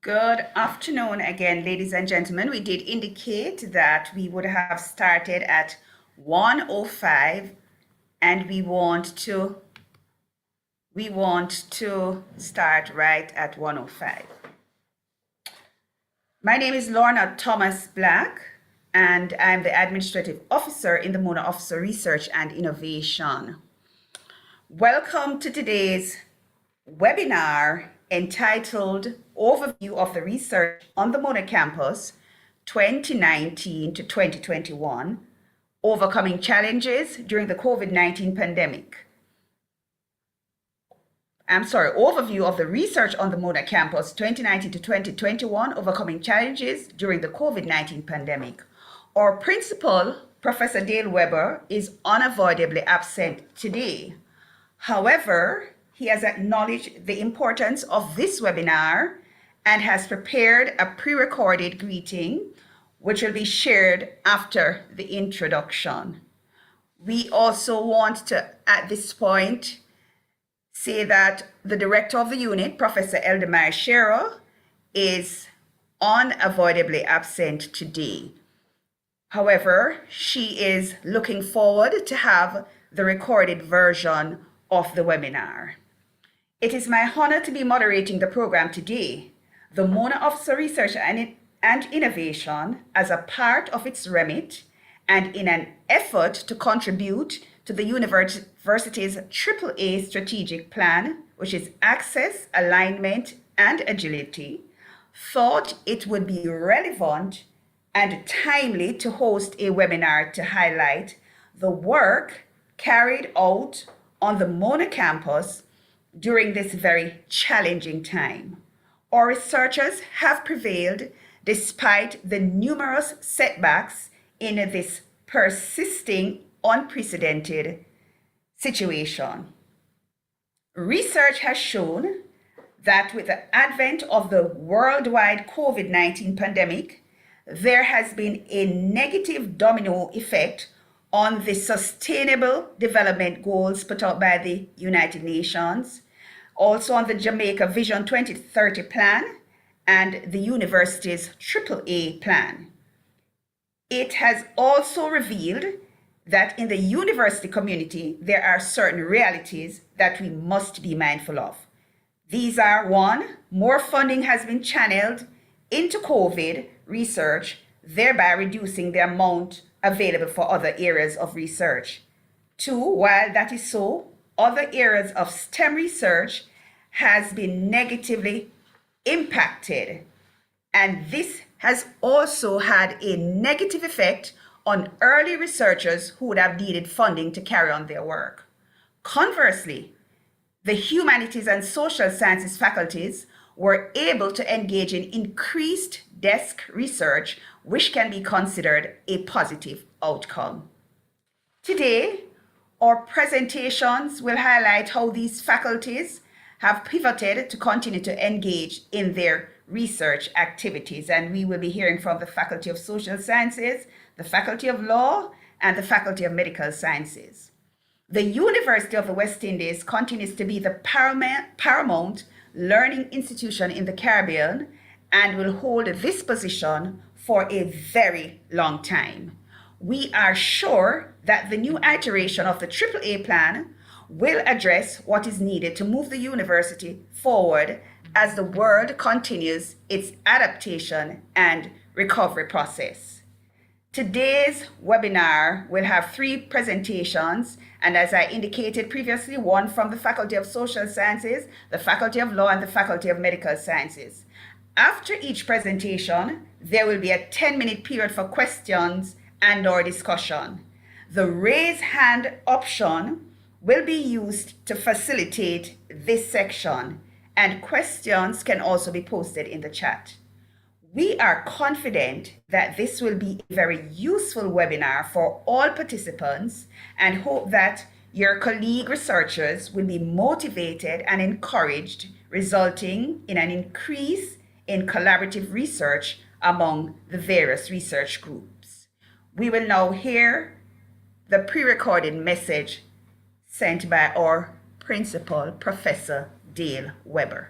Good afternoon again, ladies and gentlemen. We did indicate that we would have started at 1:05 and we want to start right at 1:05. My name is Lorna Thomas Black and I'm the Administrative Officer in the MonaMedia Research and Innovation. Welcome to today's webinar entitled Overview of the Research on the Mona Campus 2019 to 2021, Overcoming Challenges during the COVID-19 Pandemic. Overview of the Research on the Mona Campus 2019 to 2021, Overcoming Challenges during the COVID-19 Pandemic. Our principal, Professor Dale Weber, is unavoidably absent today. However, he has acknowledged the importance of this webinar and has prepared a pre-recorded greeting, which will be shared after the introduction. We also want to, at this point, say that the director of the unit, Professor Eldemar Shero, is unavoidably absent today. However, she is looking forward to have the recorded version of the webinar. It is my honor to be moderating the program today. The MonaMedia Research and Innovation, as a part of its remit and in an effort to contribute to the university's AAA strategic plan, which is access, alignment, and agility, thought it would be relevant and timely to host a webinar to highlight the work carried out on the Mona campus during this very challenging time. Our researchers have prevailed despite the numerous setbacks in this persisting, unprecedented situation. Research has shown that with the advent of the worldwide COVID-19 pandemic, there has been a negative domino effect on the Sustainable Development Goals put out by the United Nations, also on the Jamaica Vision 2030 plan and the university's AAA plan. It has also revealed that in the university community, there are certain realities that we must be mindful of. These are: one, more funding has been channeled into COVID research, thereby reducing the amount available for other areas of research. Two, while that is so, other areas of STEM research has been negatively impacted. And this has also had a negative effect on early researchers who would have needed funding to carry on their work. Conversely, the humanities and social sciences faculties were able to engage in increased desk research, which can be considered a positive outcome. Today, our presentations will highlight how these faculties have pivoted to continue to engage in their research activities. And we will be hearing from the Faculty of Social Sciences, the Faculty of Law, and the Faculty of Medical Sciences. The University of the West Indies continues to be the paramount learning institution in the Caribbean and will hold this position for a very long time. We are sure that the new iteration of the AAA plan will address what is needed to move the university forward as the world continues its adaptation and recovery process. Today's webinar will have 3 presentations, and as I indicated previously, one from the Faculty of Social Sciences, the Faculty of Law, and the Faculty of Medical Sciences. After each presentation, there will be a 10-minute period for questions and/or discussion. The raise hand option will be used to facilitate this section, and questions can also be posted in the chat. We are confident that this will be a very useful webinar for all participants and hope that your colleague researchers will be motivated and encouraged, resulting in an increase in collaborative research among the various research groups. We will now hear the pre-recorded message sent by our principal, Professor Dale Weber.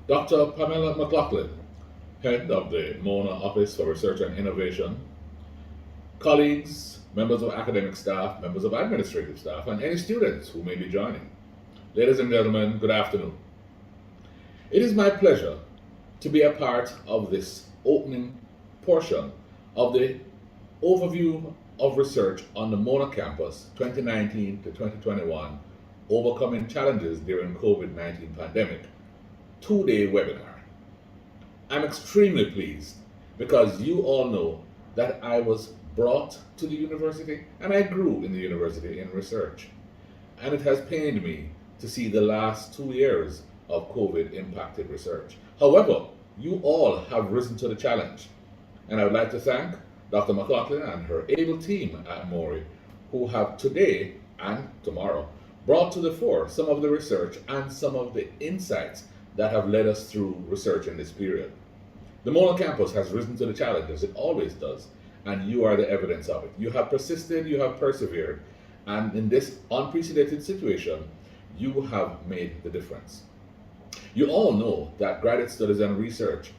Dr. Pamela McLaughlin, Head of the MONA Office for Research and Innovation, colleagues, members of academic staff, members of administrative staff, and any students who may be joining. Ladies and gentlemen, good afternoon. It is my pleasure to be a part of this opening portion of the overview of research on the MONA campus 2019 to 2021, Overcoming Challenges During COVID-19 Pandemic, two-day webinar. I'm extremely pleased because you all know that I was brought to the university and I grew in the university in research. And it has pained me to see the last 2 years of COVID impacted research. However, you all have risen to the challenge. And I would like to thank Dr. McLaughlin and her able team at MORI, who have today and tomorrow brought to the fore some of the research and some of the insights that have led us through research in this period. The MONA campus has risen to the challenge, as it always does, and you are the evidence of it. You have persisted, you have persevered, and in this unprecedented situation, you have made the difference. You all know that graduate studies and research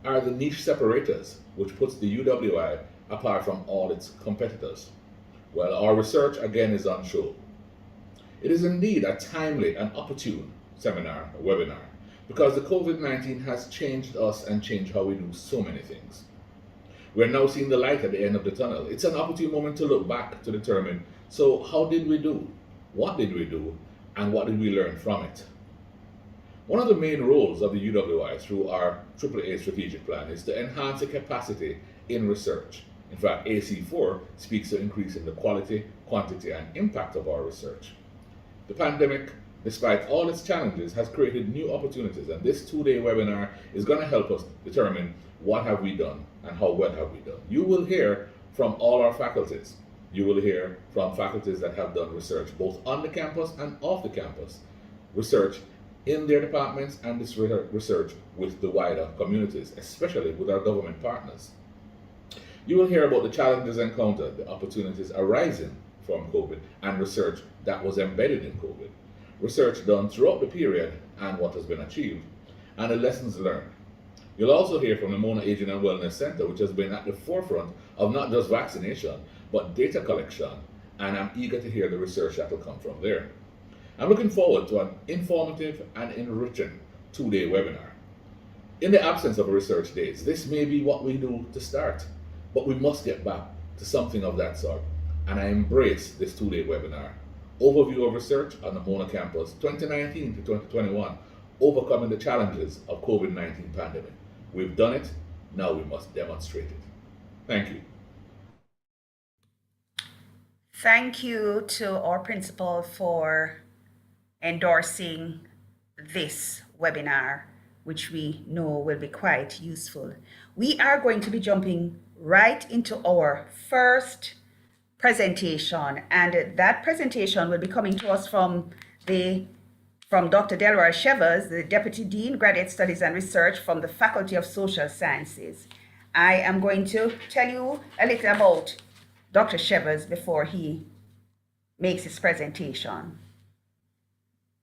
are the niche separators, which puts the UWI apart from all its competitors. Well, our research again is on show. It is indeed a timely and opportune seminar, or webinar, because the COVID-19 has changed us and changed how we do so many things. We're now seeing the light at the end of the tunnel. It's an opportune moment to look back to determine, so how did we do? What did we do? And what did we learn from it? One of the main roles of the UWI through our AAA strategic plan is to enhance the capacity in research. In fact, AC4 speaks to increasing the quality, quantity, and impact of our research. The pandemic, despite all its challenges, has created new opportunities, and this two-day webinar is going to help us determine what have we done and how well have we done. You will hear from all our faculties. You will hear from faculties that have done research both on the campus and off the campus, research in their departments and this research with the wider communities, especially with our government partners. You will hear about the challenges encountered, the opportunities arising from COVID, and research that was embedded in COVID. Research done throughout the period and what has been achieved, and the lessons learned. You'll also hear from the MONA Aging and Wellness Center, which has been at the forefront of not just vaccination, but data collection, and I'm eager to hear the research that will come from there. I'm looking forward to an informative and enriching two-day webinar. In the absence of research days, this may be what we do to start, but we must get back to something of that sort, and I embrace this two-day webinar. Overview of research on the MONA campus 2019 to 2021, overcoming the challenges of COVID-19 pandemic. We've done it, now we must demonstrate it. Thank you. Thank you to our principal for endorsing this webinar, which we know will be quite useful. We are going to be jumping right into our first presentation, and that presentation will be coming to us from Dr. Delroy Shevers, the Deputy Dean, Graduate Studies and Research from the Faculty of Social Sciences. I am going to tell you a little about Dr. Shevers before he makes his presentation.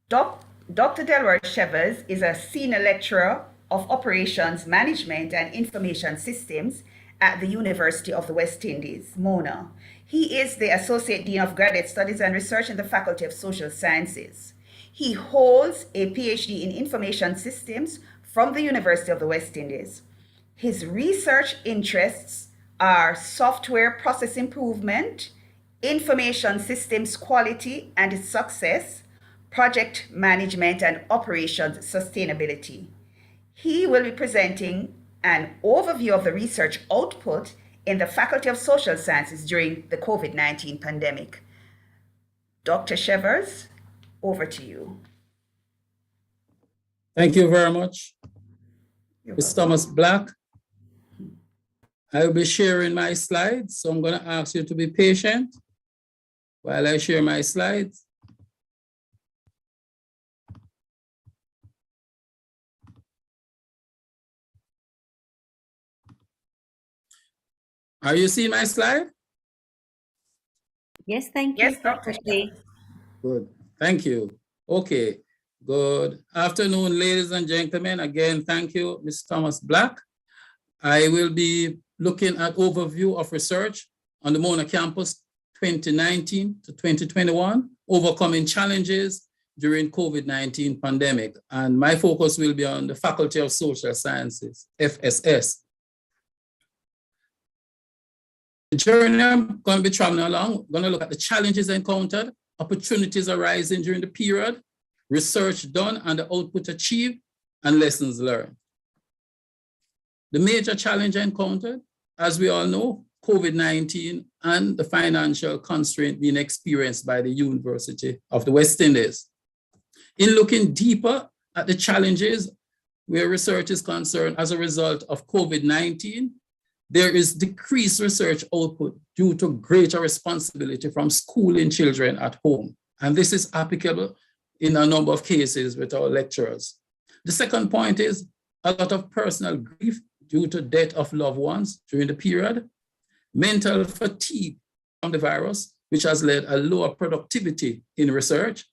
Dr. Delroy Shevers is a Senior Lecturer of Operations Management and Information Systems at the University of the West Indies, MONA. He is the Associate Dean of Graduate Studies and Research in the Faculty of Social Sciences. He holds a PhD in Information Systems from the University of the West Indies. His research interests are software process improvement, information systems quality and success, project management and operations sustainability. He will be presenting an overview of the research output in the Faculty of Social Sciences during the COVID-19 pandemic. Dr. Shevers, over to you. Thank you very much. Ms. Thomas Black. I will be sharing my slides, so I'm going to ask you to be patient while I share my slides. Are you seeing my slide? Yes, thank you. Yes, Dr. Shevers. Good, thank you. Okay, Good afternoon, ladies and gentlemen. Again, thank you, Mr. Thomas Black. I will be looking at overview of research on the Mona campus 2019 to 2021, overcoming challenges during COVID-19 pandemic. And my focus will be on the Faculty of Social Sciences, FSS. The journey I'm going to be traveling along, I'm going to look at the challenges encountered, opportunities arising during the period, research done and the output achieved, and lessons learned. The major challenge encountered, as we all know, COVID-19 and the financial constraint being experienced by the University of the West Indies. In looking deeper at the challenges where research is concerned as a result of COVID-19, there is decreased research output due to greater responsibility from schooling children at home. And this is applicable in a number of cases with our lecturers. The second point is a lot of personal grief due to death of loved ones during the period, mental fatigue from the virus, which has led a lower productivity in research,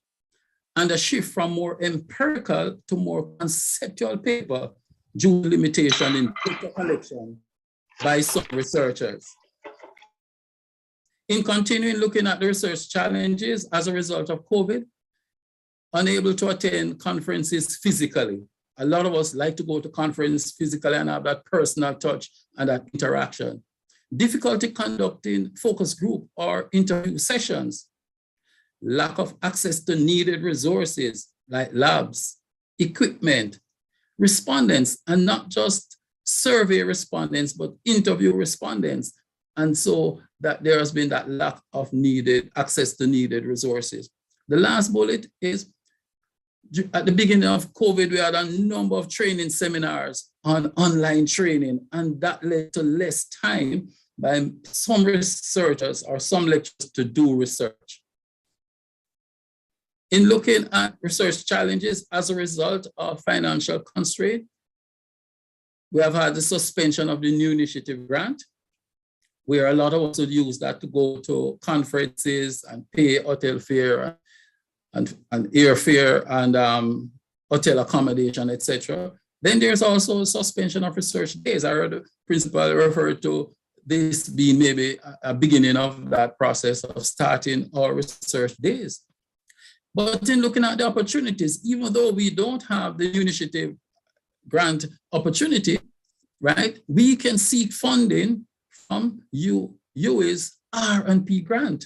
and a shift from more empirical to more conceptual paper due to limitation in data collection by some researchers. In continuing looking at the research challenges as a result of COVID, unable to attend conferences physically. A lot of us like to go to conference physically and have that personal touch and that interaction. Difficulty conducting focus group or interview sessions. Lack of access to needed resources like labs, equipment, respondents, and not just survey respondents, but interview respondents. And so that there has been that lack of needed access to needed resources. The last bullet is, at the beginning of COVID, we had a number of training seminars on online training, and that led to less time by some researchers or some lecturers to do research. In looking at research challenges as a result of financial constraint, we have had the suspension of the New Initiative Grant, where a lot of us would use that to go to conferences and pay hotel fare and airfare and hotel accommodation, etc. Then there's also suspension of research days. I heard the principal refer to this being maybe a beginning of that process of starting our research days. But in looking at the opportunities, even though we don't have the New Initiative Grant opportunity, right, we can seek funding from UI's R&P grant.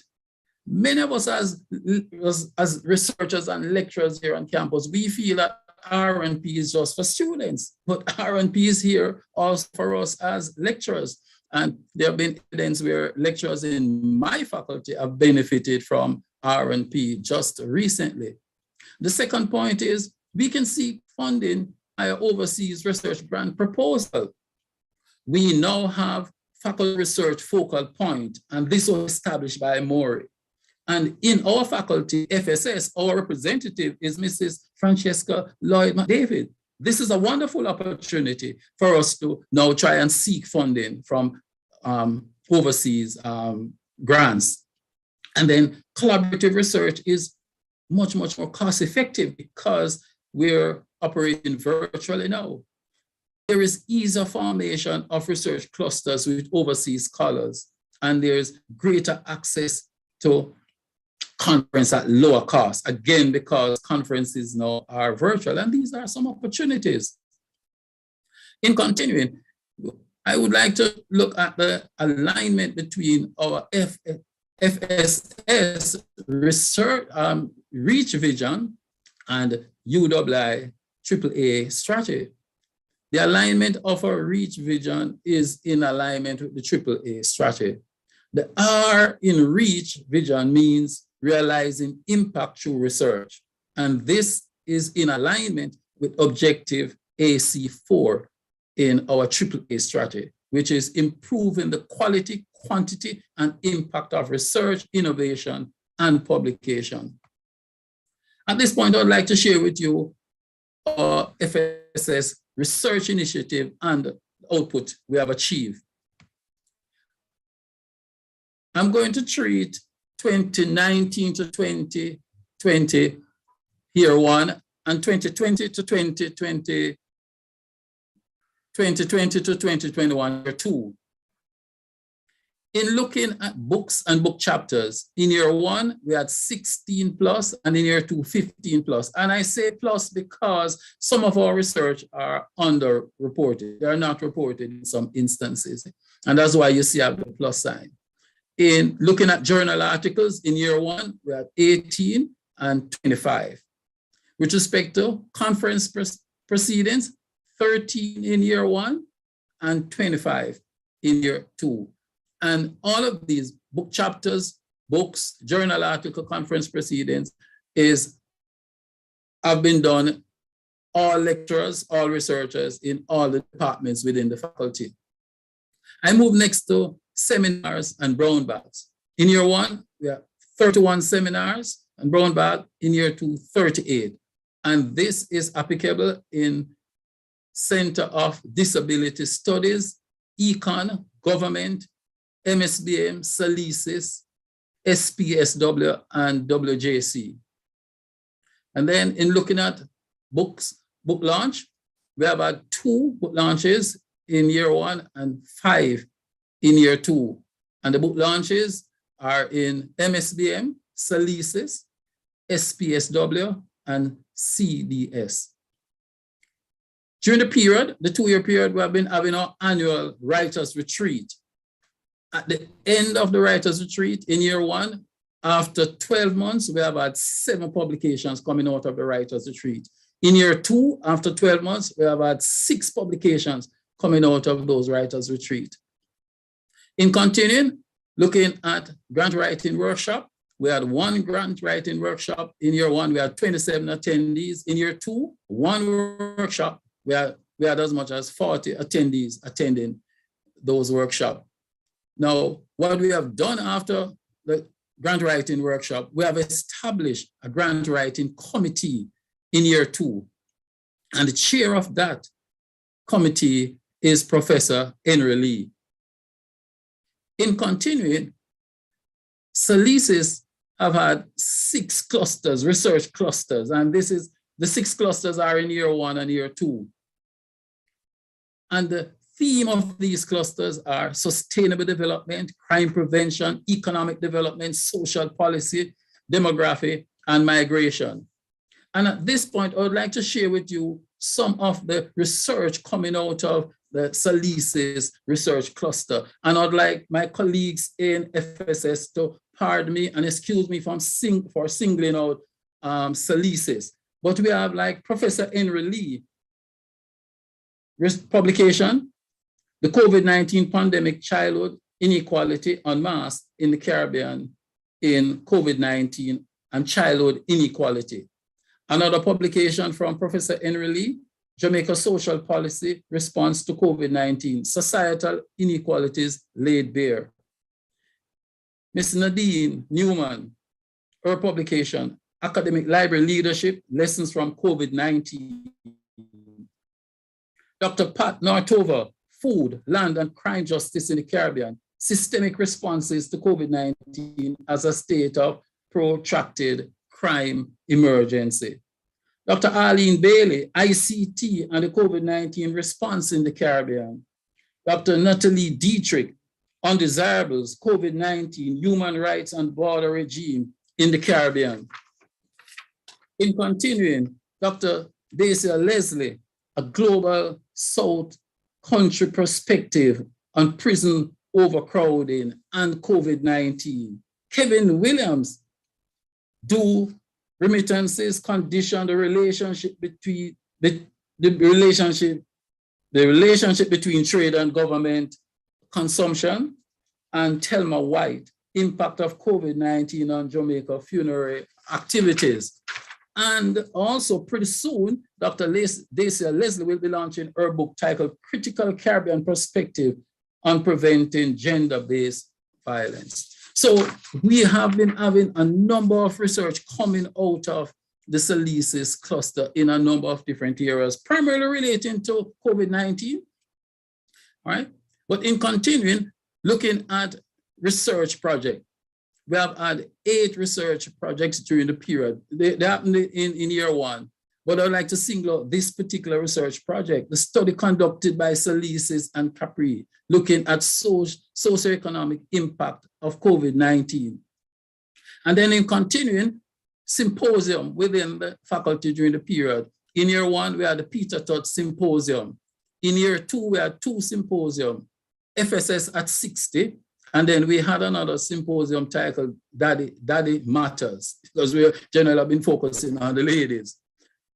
Many of us as researchers and lecturers here on campus, we feel that R&P is just for students, but R&P is here also for us as lecturers. And there have been evidence where lecturers in my faculty have benefited from R&P just recently. The second point is we can seek funding by an overseas research grant proposal. We now have faculty research focal point, and this was established by Mori. And in our faculty, FSS, our representative is Mrs. Francesca Lloyd-McDavid. This is a wonderful opportunity for us to now try and seek funding from overseas grants. And then collaborative research is much, much more cost effective because we're operating virtually now. There is ease of formation of research clusters with overseas scholars, and there's greater access to conference at lower cost, again, because conferences now are virtual, and these are some opportunities. In continuing, I would like to look at the alignment between our FSS research reach vision and UIIA AAA strategy. The alignment of our reach vision is in alignment with the AAA strategy. The R in reach vision means realizing impact through research. And this is in alignment with objective AC4 in our AAA strategy, which is improving the quality, quantity, and impact of research, innovation, and publication. At this point, I'd like to share with you our FSS research initiative and the output we have achieved. I'm going to treat 2019 to 2020 year one and 2020 to 2021, year 2. In looking at books and book chapters, in year 1, we had 16 plus, and in year 2, 15 plus. And I say plus because some of our research are underreported. They are not reported in some instances. And that's why you see I have the plus sign. In looking at journal articles, in year 1, we had 18 and 25. With respect to conference proceedings, 13 in year 1 and 25 in year 2. And all of these book chapters, books, journal article, conference proceedings have been done, all lecturers, all researchers in all the departments within the faculty. I move next to seminars and brown bags. In year 1, we have 31 seminars and brown bag. In year 2, 38. And this is applicable in Center of Disability Studies, Econ, Government, MSBM, Salisis, SPSW, and WJC. And then in looking at books, book launch, we have had 2 book launches in year 1 and 5 in year 2. And the book launches are in MSBM, Salisis, SPSW, and CDS. During the period, the 2-year period, we have been having our annual writers retreat. At the end of the writers retreat in year 1, after 12 months, we have had 7 publications coming out of the writers retreat. In year 2, after 12 months, we have had 6 publications coming out of those writers retreat. In continuing, looking at grant writing workshop, we had 1 grant writing workshop. In year 1, we had 27 attendees. In year 2, 1 workshop, we had as much as 40 attendees attending those workshops. Now, what we have done after the grant writing workshop, we have established a grant writing committee in year 2. And the chair of that committee is Professor Henry Lee. In continuing, Salisis have had 6 clusters, research clusters, and the 6 clusters are in year 1 and year 2. And the theme of these clusters are sustainable development, crime prevention, economic development, social policy, demography, and migration. And at this point, I would like to share with you some of the research coming out of the Salisis research cluster. And I'd like my colleagues in FSS to pardon me and excuse me for singling out Salisis. But we have like Professor Henry Lee publication, the COVID-19 pandemic childhood inequality en masse in the Caribbean in COVID-19 and childhood inequality. Another publication from Professor Henry Lee, Jamaica Social Policy Response to COVID-19, Societal Inequalities Laid Bare. Ms. Nadine Newman, her publication, Academic Library Leadership, Lessons from COVID-19. Dr. Pat Nortova, Food, Land, and Crime Justice in the Caribbean, Systemic Responses to COVID-19 as a State of Protracted Crime Emergency. Dr. Arlene Bailey, ICT and the COVID-19 Response in the Caribbean. Dr. Natalie Dietrich, Undesirables, COVID-19, Human Rights and Border Regime in the Caribbean. In continuing, Dr. Dacia Leslie, A Global South Country Perspective on Prison Overcrowding and COVID-19. Kevin Williams, Do Remittances Condition the Relationship between the relationship between trade and government consumption? And Thelma White, Impact of COVID-19 on Jamaica Funerary Activities. And also pretty soon, Dr. Dacia Leslie will be launching her book titled Critical Caribbean Perspective on Preventing Gender-Based Violence. So we have been having a number of research coming out of the Salisis cluster in a number of different areas, primarily relating to COVID-19, all right? But in continuing, looking at research projects, we have had 8 research projects during the period. They happened in year 1. But I'd like to single out this particular research project, the study conducted by Solis and Capri, looking at socioeconomic impact of COVID-19. And then in continuing, symposium within the faculty during the period. In year one, we had the Peter Todd Symposium. In year two, we had 2 symposium, FSS at 60, and then we had another symposium titled Daddy Matters, because we generally have been focusing on the ladies.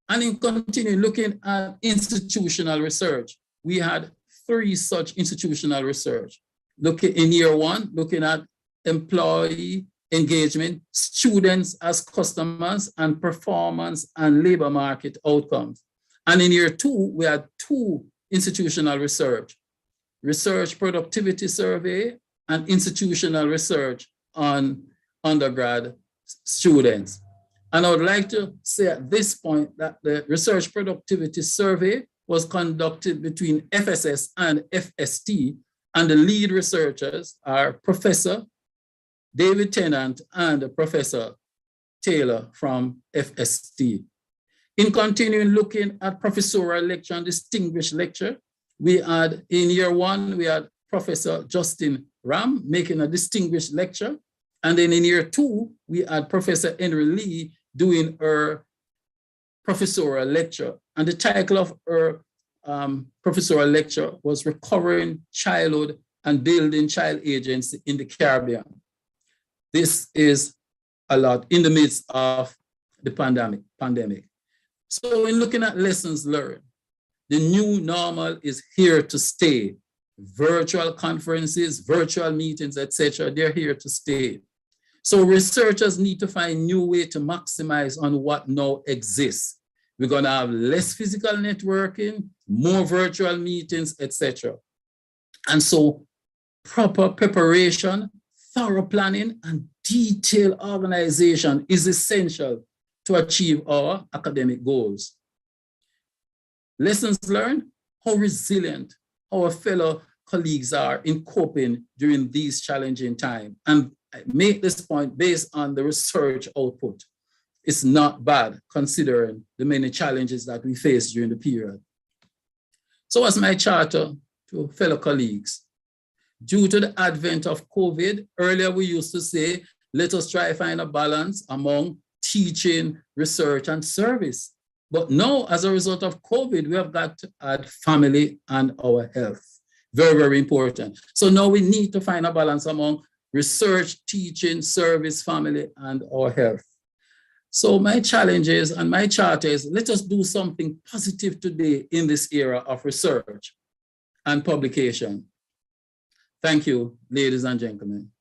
And in continuing looking at institutional research, we had 3 such institutional research. Looking in year one, looking at employee engagement, students as customers, and performance and labor market outcomes. And in year 2, we had 2 institutional research productivity survey and institutional research on undergrad students. And I would like to say at this point that the research productivity survey was conducted between FSS and FST, and the lead researchers are Professor David Tennant and Professor Taylor from FST. In continuing looking at professorial lecture and distinguished lecture, we had in year one, we had Professor Justin Ram making a distinguished lecture. And then in year 2, we had Professor Henry Lee doing her professorial lecture. And the title of her professorial lecture was Recovering Childhood and Building Child Agency in the Caribbean. This is a lot in the midst of the pandemic. So in looking at lessons learned, the new normal is here to stay. Virtual conferences, virtual meetings, etc., they're here to stay. So researchers need to find new way to maximize on what now exists. We're gonna have less physical networking, more virtual meetings, etc. And so proper preparation, thorough planning, and detailed organization is essential to achieve our academic goals. Lessons learned, how resilient our fellow colleagues are in coping during these challenging times. And I make this point based on the research output. It's not bad considering the many challenges that we face during the period. So as my charter to fellow colleagues, due to the advent of COVID, earlier we used to say, let us try to find a balance among teaching, research, and service. But now, as a result of COVID, we have got to add family and our health. Very, very important. So now we need to find a balance among research, teaching, service, family, and our health. So my challenges and my charter is, let us do something positive today in this era of research and publication. Thank you, ladies and gentlemen.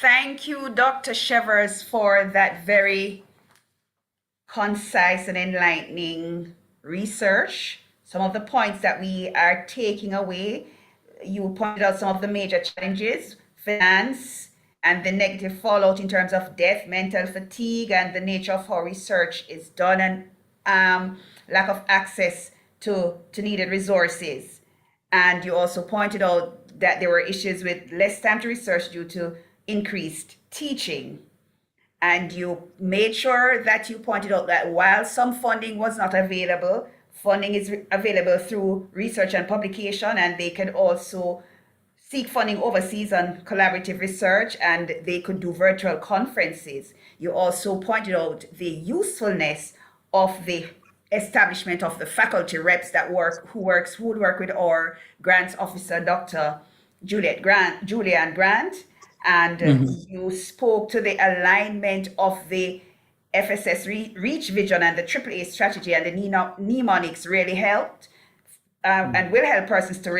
Thank you, Dr. Shevers, for that very concise and enlightening research. Some of the points that we are taking away, you pointed out some of the major challenges, finance, and the negative fallout in terms of death, mental fatigue, and the nature of how research is done, and lack of access to needed resources. And you also pointed out that there were issues with less time to research due to increased teaching. And you made sure that you pointed out that while some funding was not available, funding is available through research and publication, and they can also seek funding overseas on collaborative research, and they could do virtual conferences. You also pointed out the usefulness of the establishment of the faculty reps that would work with our grants officer, Dr. Julianne Grant. And you spoke to the alignment of the FSS Reach Vision and the AAA strategy, and the mnemonics really helped and will help persons to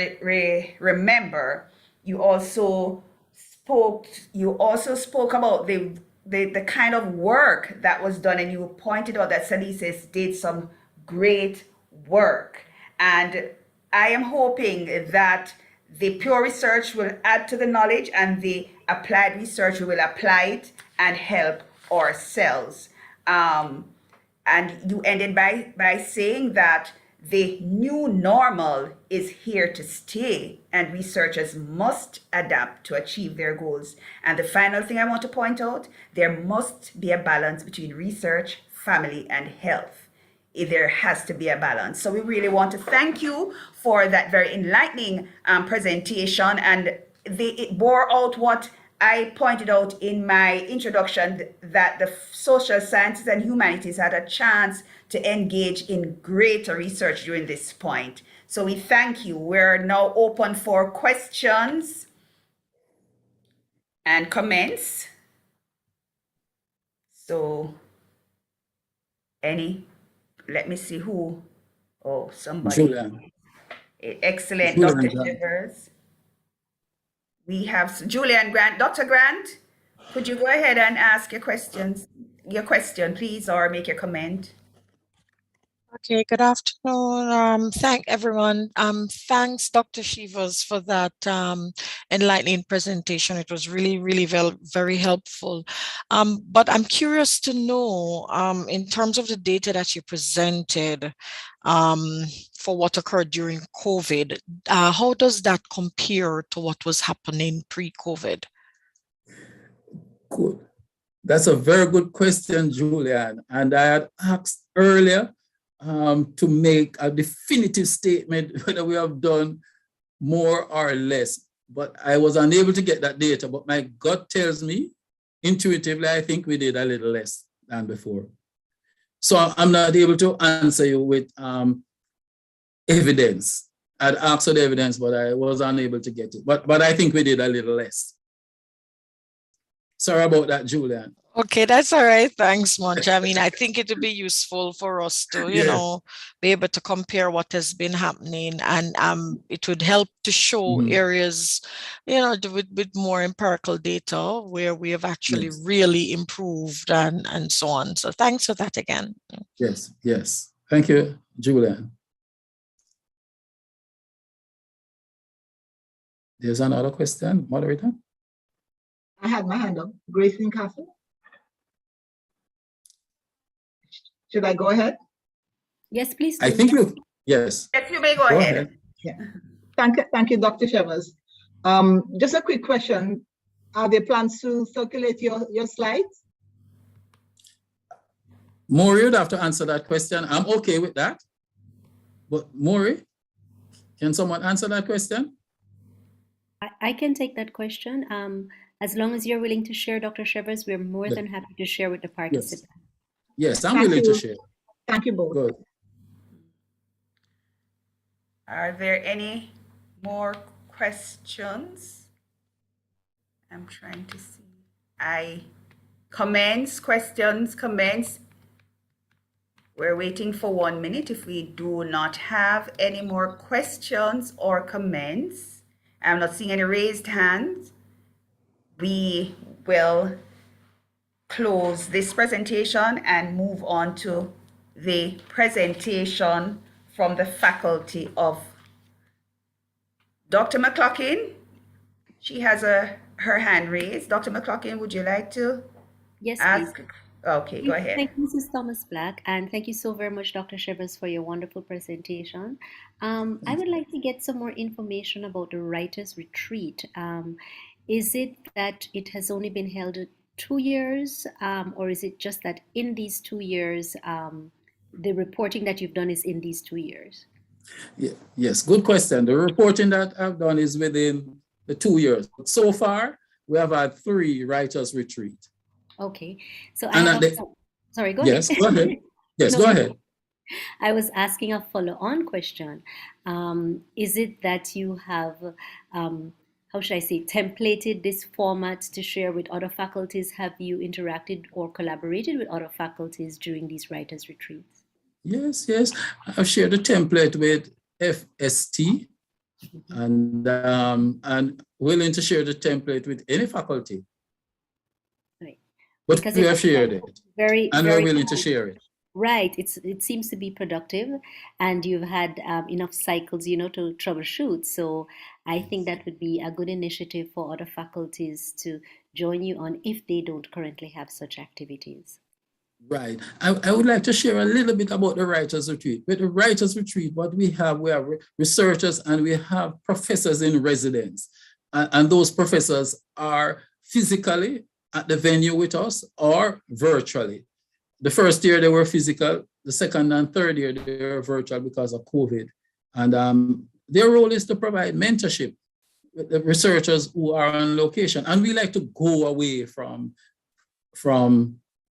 remember. You also spoke about the kind of work that was done, and you pointed out that Solis did some great work. And I am hoping that the pure research will add to the knowledge, and the applied research will apply it and help ourselves. And you ended by saying that the new normal is here to stay, and researchers must adapt to achieve their goals. And the final thing I want to point out, there must be a balance between research, family, and health. There has to be a balance. So we really want to thank you for that very enlightening presentation, and it bore out what I pointed out in my introduction, that the social sciences and humanities had a chance to engage in greater research during this point. So we thank you. We're now open for questions and comments. So let me see who. Oh, somebody. Julian. Excellent, Julian Dr. Grant. Shivers. We have Julian Grant. Dr. Grant, could you go ahead and ask your question, please, or make your comment? Okay, good afternoon. Thank everyone. Thanks, Dr. Shivers, for that enlightening presentation. It was really, really very helpful. But I'm curious to know, in terms of the data that you presented for what occurred during COVID, how does that compare to what was happening pre-COVID? Good. That's a very good question, Julian. And I had asked earlier to make a definitive statement whether we have done more or less, but I was unable to get that data. But my gut tells me, intuitively, I think we did a little less than before. So I'm not able to answer you with evidence. I'd asked for the evidence, but I was unable to get it. But I think we did a little less. Sorry about that, Julian. Okay, that's all right. Thanks, Monch. I mean, I think it would be useful for us to, you know, be able to compare what has been happening, and it would help to show areas, you know, with more empirical data where we have actually really improved and so on. So thanks for that again. Yes. Thank you, Julian. There's another question, moderator. I had my hand up. Grace Castle. Should I go ahead? Yes, please. I think you, yes. Yes, you may go ahead. Yeah. Thank you, Dr. Shivers. Just a quick question. Are there plans to circulate your slides? Maury would have to answer that question. I'm okay with that. But Maury, can someone answer that question? I can take that question. As long as you're willing to share, Dr. Shivers, we're more than happy to share with the participants. Yes, I'm willing to share. Thank you both. Good. Are there any more questions? I'm trying to see. Comments. We're waiting for 1 minute. If we do not have any more questions or comments, I'm not seeing any raised hands, we will close this presentation and move on to the presentation from the faculty of Dr. McLaughlin. She has her hand raised. Dr. McLaughlin, would you like to ask? Please. Okay, go ahead. Thank you, Mrs. Thomas Black, and thank you so very much, Dr. Shivers, for your wonderful presentation. I would like to get some more information about the Writers' Retreat. Is it that it has only been held 2 years, or is it just that in these 2 years, the reporting that you've done is in these 2 years? Yes, good question. The reporting that I've done is within the 2 years. So far, we have had 3 Writers' Retreat. Okay, so sorry, go ahead. Go ahead. Yes, no, go ahead. I was asking a follow-on question. Is it that you have, how should I say, templated this format to share with other faculties? Have you interacted or collaborated with other faculties during these Writers' Retreats? Yes. I've shared the template with FST and willing to share the template with any faculty. But because we have shared it, and we're willing to share it. Right, it seems to be productive, and you've had enough cycles, you know, to troubleshoot. So I think that would be a good initiative for other faculties to join you on if they don't currently have such activities. Right. I would like to share a little bit about the Writers' Retreat. With the Writers' Retreat, what we have researchers and we have professors in residence. And those professors are physically at the venue with us or virtually. The first year they were physical, the second and third year they were virtual because of COVID. And their role is to provide mentorship with the researchers who are on location. And we like to go away from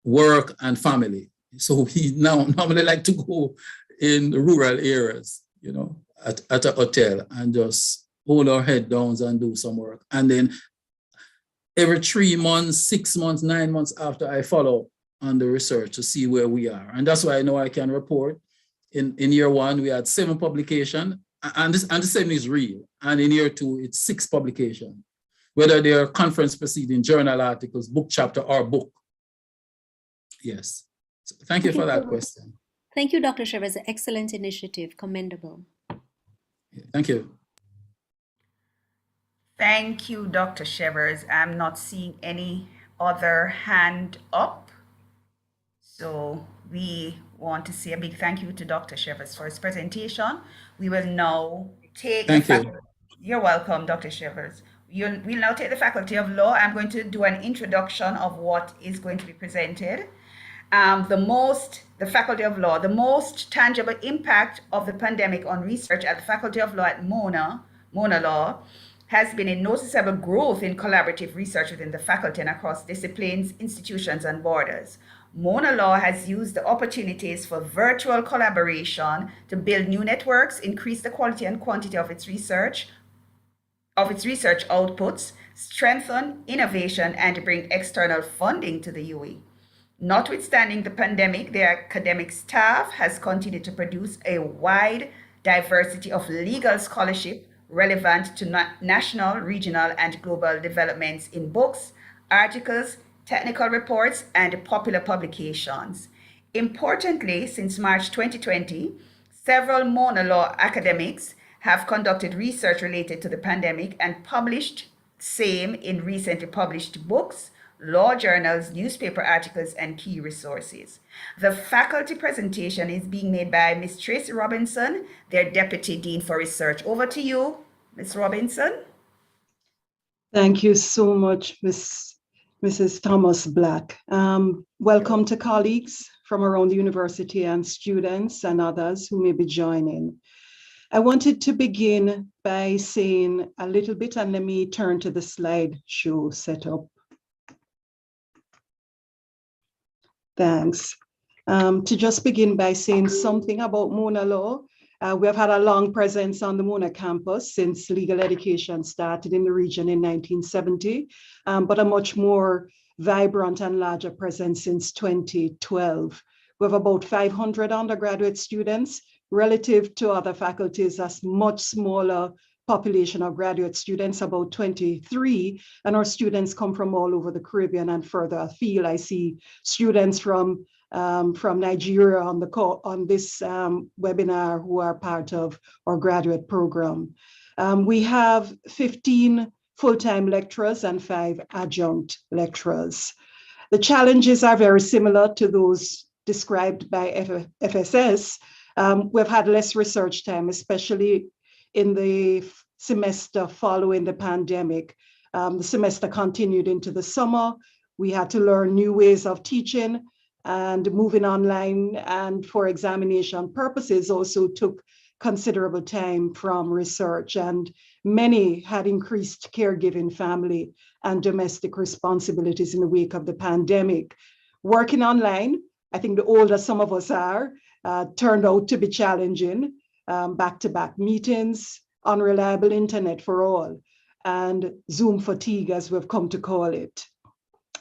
work and family. So we now normally like to go in the rural areas, you know, at a hotel and just hold our head down and do some work. And then every 3 months, 6 months, 9 months after, I follow on the research to see where we are. And that's why I know I can report. In year 1, we had 7 publications, and the 7 is real. And in year 2, it's 6 publications, whether they are conference proceeding, journal articles, book chapter, or book. Yes. So thank you for that question. Thank you, Dr. Shivers. Excellent initiative, commendable. Thank you. Thank you, Dr. Shivers. I'm not seeing any other hand up. So we want to say a big thank you to Dr. Shivers for his presentation. We will now take Thank you. You're welcome, Dr. Shivers. We'll now take the Faculty of Law. I'm going to do an introduction of what is going to be presented. The Faculty of Law, the most tangible impact of the pandemic on research at the Faculty of Law at Mona Law has been a noticeable growth in collaborative research within the faculty and across disciplines, institutions, and borders. Mona Law has used the opportunities for virtual collaboration to build new networks, increase the quality and quantity of its research outputs, strengthen innovation, and bring external funding to the UE. Notwithstanding the pandemic, the academic staff has continued to produce a wide diversity of legal scholarship relevant to national, regional, and global developments in books, articles, technical reports, and popular publications. Importantly, since March 2020, several Mona Law academics have conducted research related to the pandemic and published same in recently published books, law journals, newspaper articles, and key resources. The faculty presentation is being made by Ms. Tracy Robinson, their Deputy Dean for Research. Over to you, Ms. Robinson. Thank you so much, Mrs. Thomas Black. Welcome to colleagues from around the university and students and others who may be joining. I wanted to begin by saying a little bit, and let me turn to the slideshow setup. Thanks. To just begin by saying something about Mona Law. We have had a long presence on the Mona campus since legal education started in the region in 1970, but a much more vibrant and larger presence since 2012. We have about 500 undergraduate students relative to other faculties, a much smaller population of graduate students, about 23, and our students come from all over the Caribbean and further afield. I see students from Nigeria on this webinar who are part of our graduate program. We have 15 full-time lecturers and 5 adjunct lecturers. The challenges are very similar to those described by FSS. We've had less research time, especially in the semester following the pandemic. The semester continued into the summer. We had to learn new ways of teaching, and moving online and for examination purposes also took considerable time from research, and many had increased caregiving, family, and domestic responsibilities in the wake of the pandemic. Working online, I think the older some of us are, turned out to be challenging. Back-to-back meetings, unreliable internet for all, and Zoom fatigue, as we've come to call it.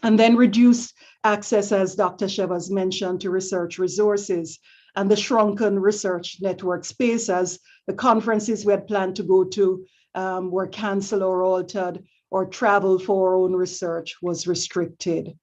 And then reduced access, as Dr. Shivers mentioned, to research resources, and the shrunken research network space as the conferences we had planned to go to were canceled or altered, or travel for our own research was restricted.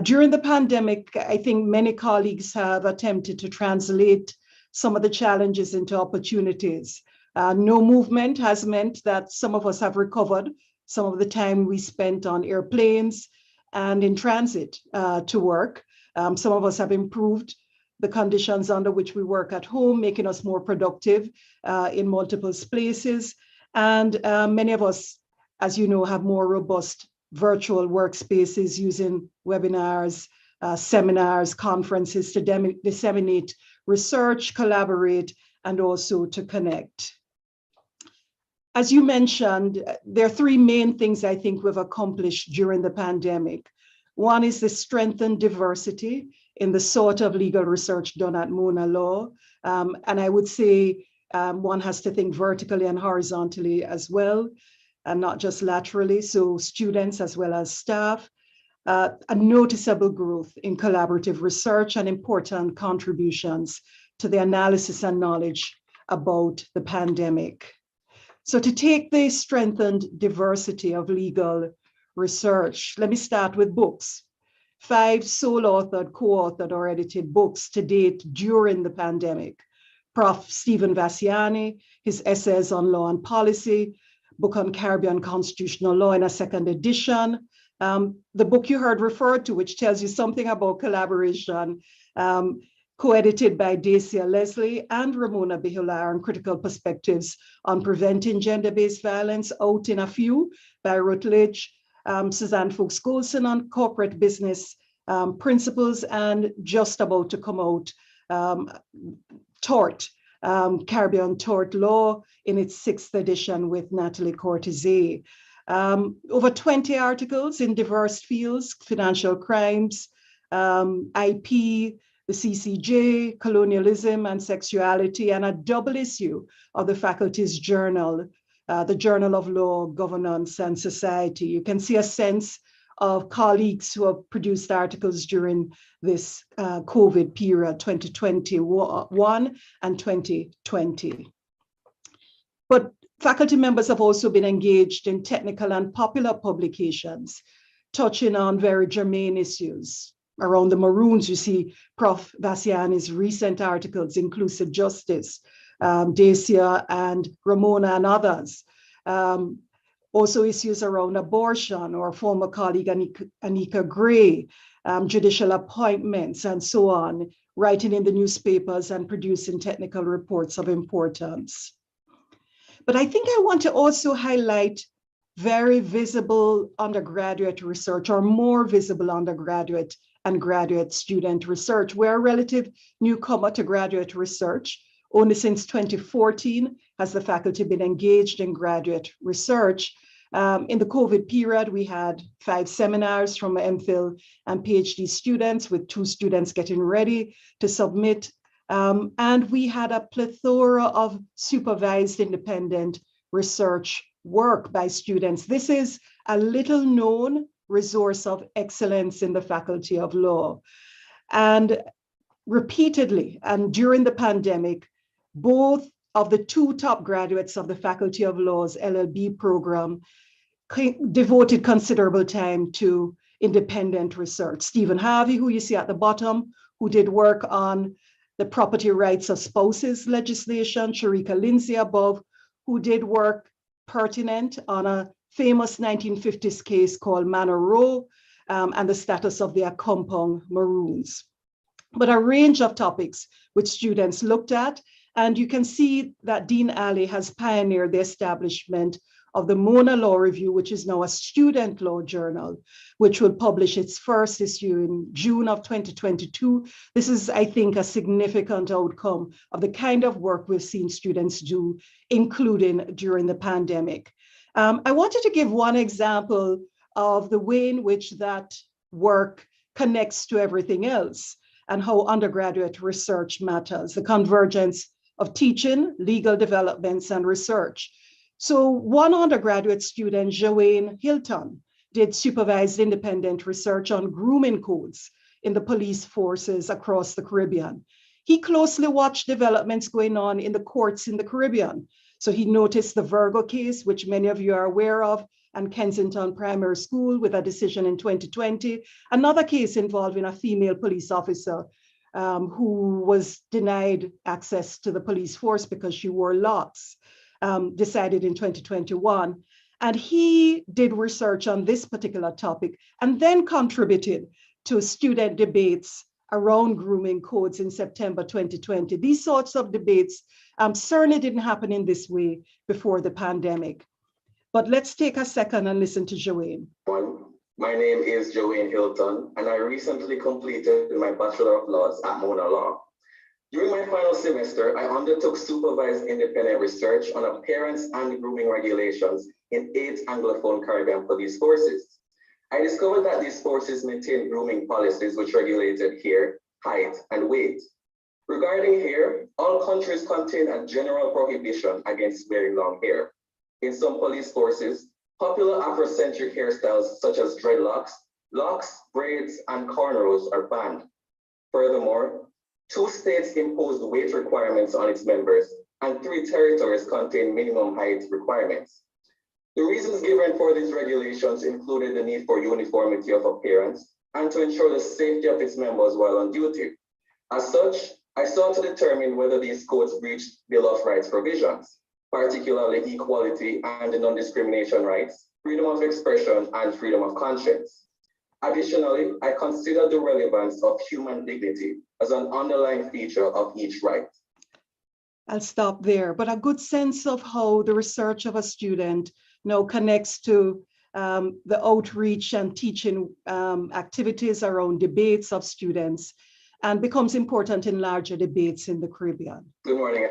During the pandemic, I think many colleagues have attempted to translate some of the challenges into opportunities. No movement has meant that some of us have recovered some of the time we spent on airplanes and in transit to work. Some of us have improved the conditions under which we work at home, making us more productive in multiple places. And many of us, as you know, have more robust virtual workspaces using webinars, seminars, conferences to disseminate research, collaborate, and also to connect. As you mentioned, there are three main things I think we've accomplished during the pandemic. One is the strengthened diversity in the sort of legal research done at Mona Law. And I would say one has to think vertically and horizontally as well, and not just laterally. So students as well as staff, a noticeable growth in collaborative research and important contributions to the analysis and knowledge about the pandemic. So to take the strengthened diversity of legal research, let me start with books. 5 sole-authored, co-authored, or edited books to date during the pandemic. Prof. Stephen Vassiani, his essays on law and policy, book on Caribbean constitutional law in a 2nd edition. The book you heard referred to, which tells you something about collaboration, co-edited by Dacia Leslie and Ramona Bihular on critical perspectives on preventing gender-based violence, out in a few by Rutledge, Suzanne Fuchs-Golson on corporate business principles, and just about to come out, Tort, Caribbean Tort Law in its 6th edition with Natalie Cortese. Over 20 articles in diverse fields, financial crimes, IP, the CCJ, colonialism and sexuality, and a double issue of the faculty's journal, the Journal of Law, Governance and Society. You can see a sense of colleagues who have produced articles during this COVID period, 2021 and 2020. But faculty members have also been engaged in technical and popular publications, touching on very germane issues. Around the Maroons, you see Prof. Vassiani's recent articles, Inclusive Justice, Dacia and Ramona and others. Also issues around abortion, or former colleague Anika Gray, judicial appointments and so on, writing in the newspapers and producing technical reports of importance. But I think I want to also highlight very visible undergraduate research, or more visible undergraduate and graduate student research. We're a relative newcomer to graduate research. Only since 2014 has the faculty been engaged in graduate research. In the COVID period, we had 5 seminars from MPhil and PhD students, with 2 students getting ready to submit. And we had a plethora of supervised independent research work by students. This is a little known resource of excellence in the Faculty of Law. And repeatedly, and during the pandemic, both of the 2 top graduates of the Faculty of Law's LLB program devoted considerable time to independent research. Stephen Harvey, who you see at the bottom, who did work on the property rights of spouses legislation, Sharika Lindsay above, who did work pertinent on a famous 1950s case called Manor Row and the status of the Accompong Maroons. But a range of topics which students looked at, and you can see that Dean Ali has pioneered the establishment of the Mona Law Review, which is now a student law journal, which will publish its first issue in June of 2022. This is, I think, a significant outcome of the kind of work we've seen students do, including during the pandemic. I wanted to give one example of the way in which that work connects to everything else and how undergraduate research matters, the convergence of teaching, legal developments, and research. So one undergraduate student, Joanne Hilton, did supervised independent research on grooming codes in the police forces across the Caribbean. He closely watched developments going on in the courts in the Caribbean. So he noticed the Virgo case, which many of you are aware of, and Kensington Primary School with a decision in 2020. Another case involving a female police officer who was denied access to the police force because she wore locks, decided in 2021. And he did research on this particular topic and then contributed to student debates around grooming codes in September 2020. These sorts of debates certainly didn't happen in this way before the pandemic. But let's take a second and listen to Joanne. My name is Joanne Hilton, and I recently completed my Bachelor of Laws at Mona Law. During my final semester, I undertook supervised independent research on appearance and grooming regulations in 8 Anglophone Caribbean police forces. I discovered that these forces maintain grooming policies which regulated hair, height, and weight. Regarding hair, all countries contain a general prohibition against wearing long hair. In some police forces, popular Afrocentric hairstyles such as dreadlocks, locks, braids, and cornrows are banned. Furthermore, 2 states imposed weight requirements on its members, and 3 territories contain minimum height requirements. The reasons given for these regulations included the need for uniformity of appearance and to ensure the safety of its members while on duty. As such, I sought to determine whether these codes breached Bill of Rights provisions, particularly equality and the non-discrimination rights, freedom of expression, and freedom of conscience. Additionally, I consider the relevance of human dignity as an underlying feature of each right. I'll stop there, but a good sense of how the research of a student connects to the outreach and teaching activities around debates of students and becomes important in larger debates in the Caribbean. Good morning.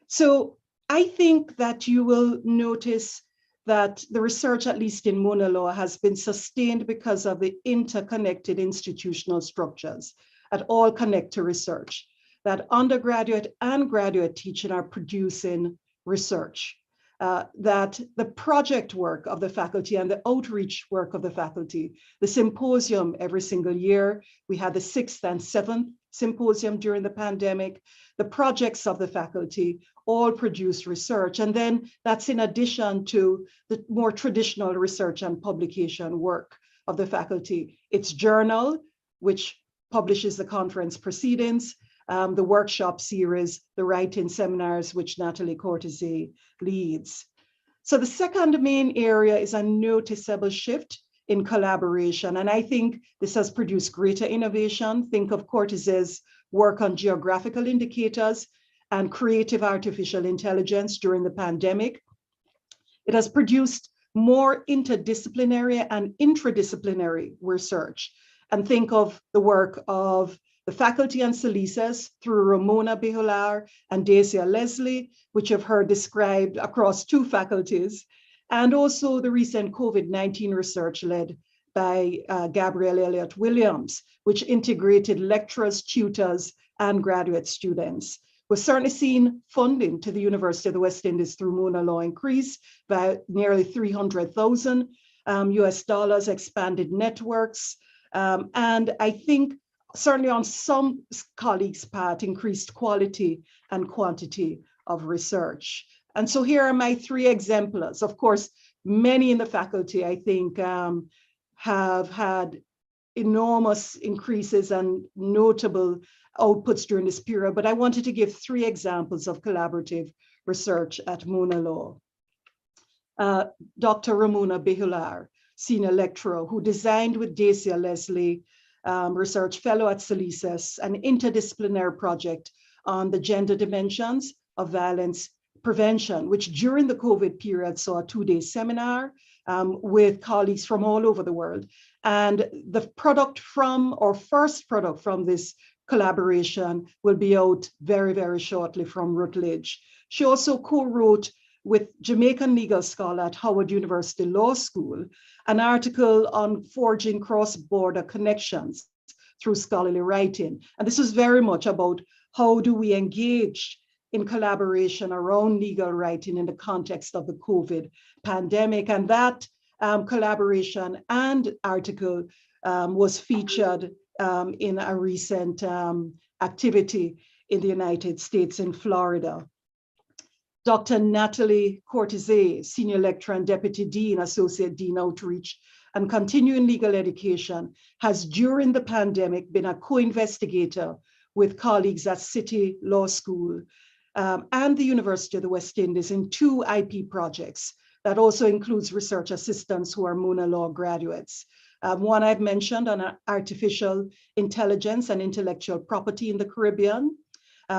So I think that you will notice that the research, at least in Mona Law, has been sustained because of the interconnected institutional structures that all connect to research, that undergraduate and graduate teaching are producing research. That the project work of the faculty and the outreach work of the faculty, the symposium every single year, we had the 6th and 7th symposium during the pandemic, the projects of the faculty all produce research. And then that's in addition to the more traditional research and publication work of the faculty. Its journal, which publishes the conference proceedings, the workshop series, the writing seminars, which Natalie Cortese leads. So the second main area is a noticeable shift in collaboration. And I think this has produced greater innovation. Think of Cortese's work on geographical indicators and creative artificial intelligence during the pandemic. It has produced more interdisciplinary and intradisciplinary research. And think of the work of the faculty and Salises through Ramona Bejular and Dacia Leslie, which I've heard described across 2 faculties, and also the recent COVID-19 research led by Gabrielle Elliott Williams, which integrated lecturers, tutors, and graduate students. We've certainly seen funding to the University of the West Indies through Mona Law increase by nearly $300,000 US, expanded networks, and I think certainly on some colleagues' part, increased quality and quantity of research. And so here are my 3 exemplars. Of course, many in the faculty, I think, have had enormous increases and notable outputs during this period, but I wanted to give 3 examples of collaborative research at Mona Law. Dr. Ramona Bejular, senior lecturer, who designed with Dacia Leslie, research fellow at Salises, an interdisciplinary project on the gender dimensions of violence prevention, which during the COVID period saw a 2-day seminar with colleagues from all over the world. And the product from, or first product from this collaboration will be out very, very shortly from Routledge. She also co-wrote with Jamaican legal scholar at Howard University Law School an article on forging cross-border connections through scholarly writing. And this is very much about how do we engage in collaboration around legal writing in the context of the COVID pandemic. And that collaboration and article was featured in a recent activity in the United States in Florida. Dr. Natalie Cortese, Senior Lecturer and Deputy Dean, Associate Dean Outreach and Continuing Legal Education, has during the pandemic been a co-investigator with colleagues at City Law School and the University of the West Indies in 2 IP projects that also includes research assistants who are Mona Law graduates. One I've mentioned on artificial intelligence and intellectual property in the Caribbean,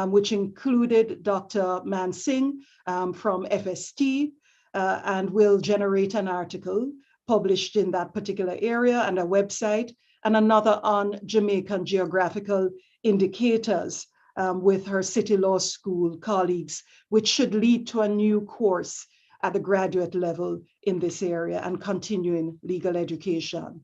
which included Dr. Mansingh from FST, and will generate an article published in that particular area and a website, and another on Jamaican geographical indicators with her City Law School colleagues, which should lead to a new course at the graduate level in this area and continuing legal education.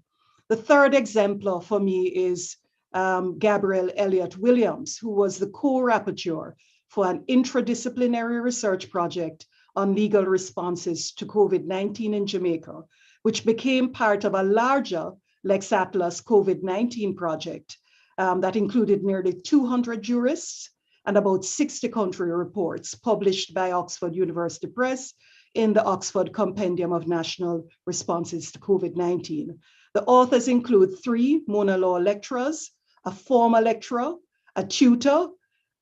The third exemplar for me is Gabrielle Elliott Williams, who was the co-rapporteur for an interdisciplinary research project on legal responses to COVID-19 in Jamaica, which became part of a larger Lex Atlas COVID-19 project that included nearly 200 jurists and about 60 country reports published by Oxford University Press in the Oxford Compendium of National Responses to COVID-19. The authors include 3 Mona Law lecturers, a former lecturer, a tutor,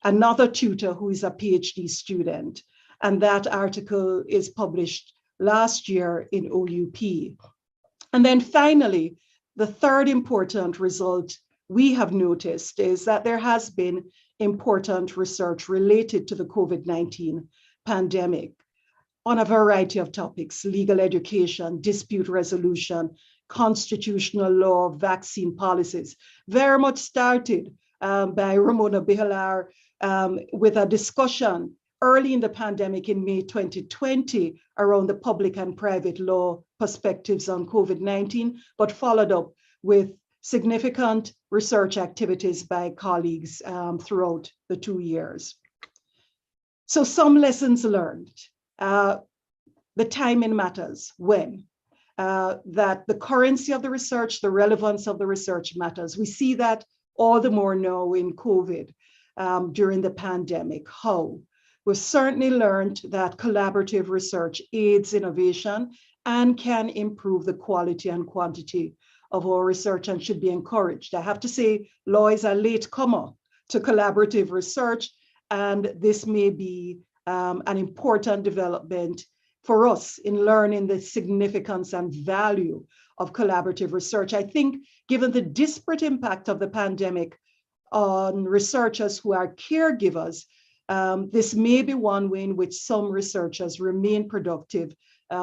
another tutor who is a PhD student. And that article is published last year in OUP. And then finally, the third important result we have noticed is that there has been important research related to the COVID-19 pandemic on a variety of topics: legal education, dispute resolution, constitutional law, vaccine policies. Very much started by Ramona Bihalar with a discussion early in the pandemic in May 2020 around the public and private law perspectives on COVID-19, but followed up with significant research activities by colleagues throughout the 2 years. So some lessons learned. The timing matters. When? That the currency of the research, the relevance of the research matters. We see that all the more now in COVID during the pandemic. How? We've certainly learned that collaborative research aids innovation and can improve the quality and quantity of our research and should be encouraged. I have to say, law is a late comer to collaborative research, and this may be an important development for us in learning the significance and value of collaborative research. I think given the disparate impact of the pandemic on researchers who are caregivers, this may be one way in which some researchers remain productive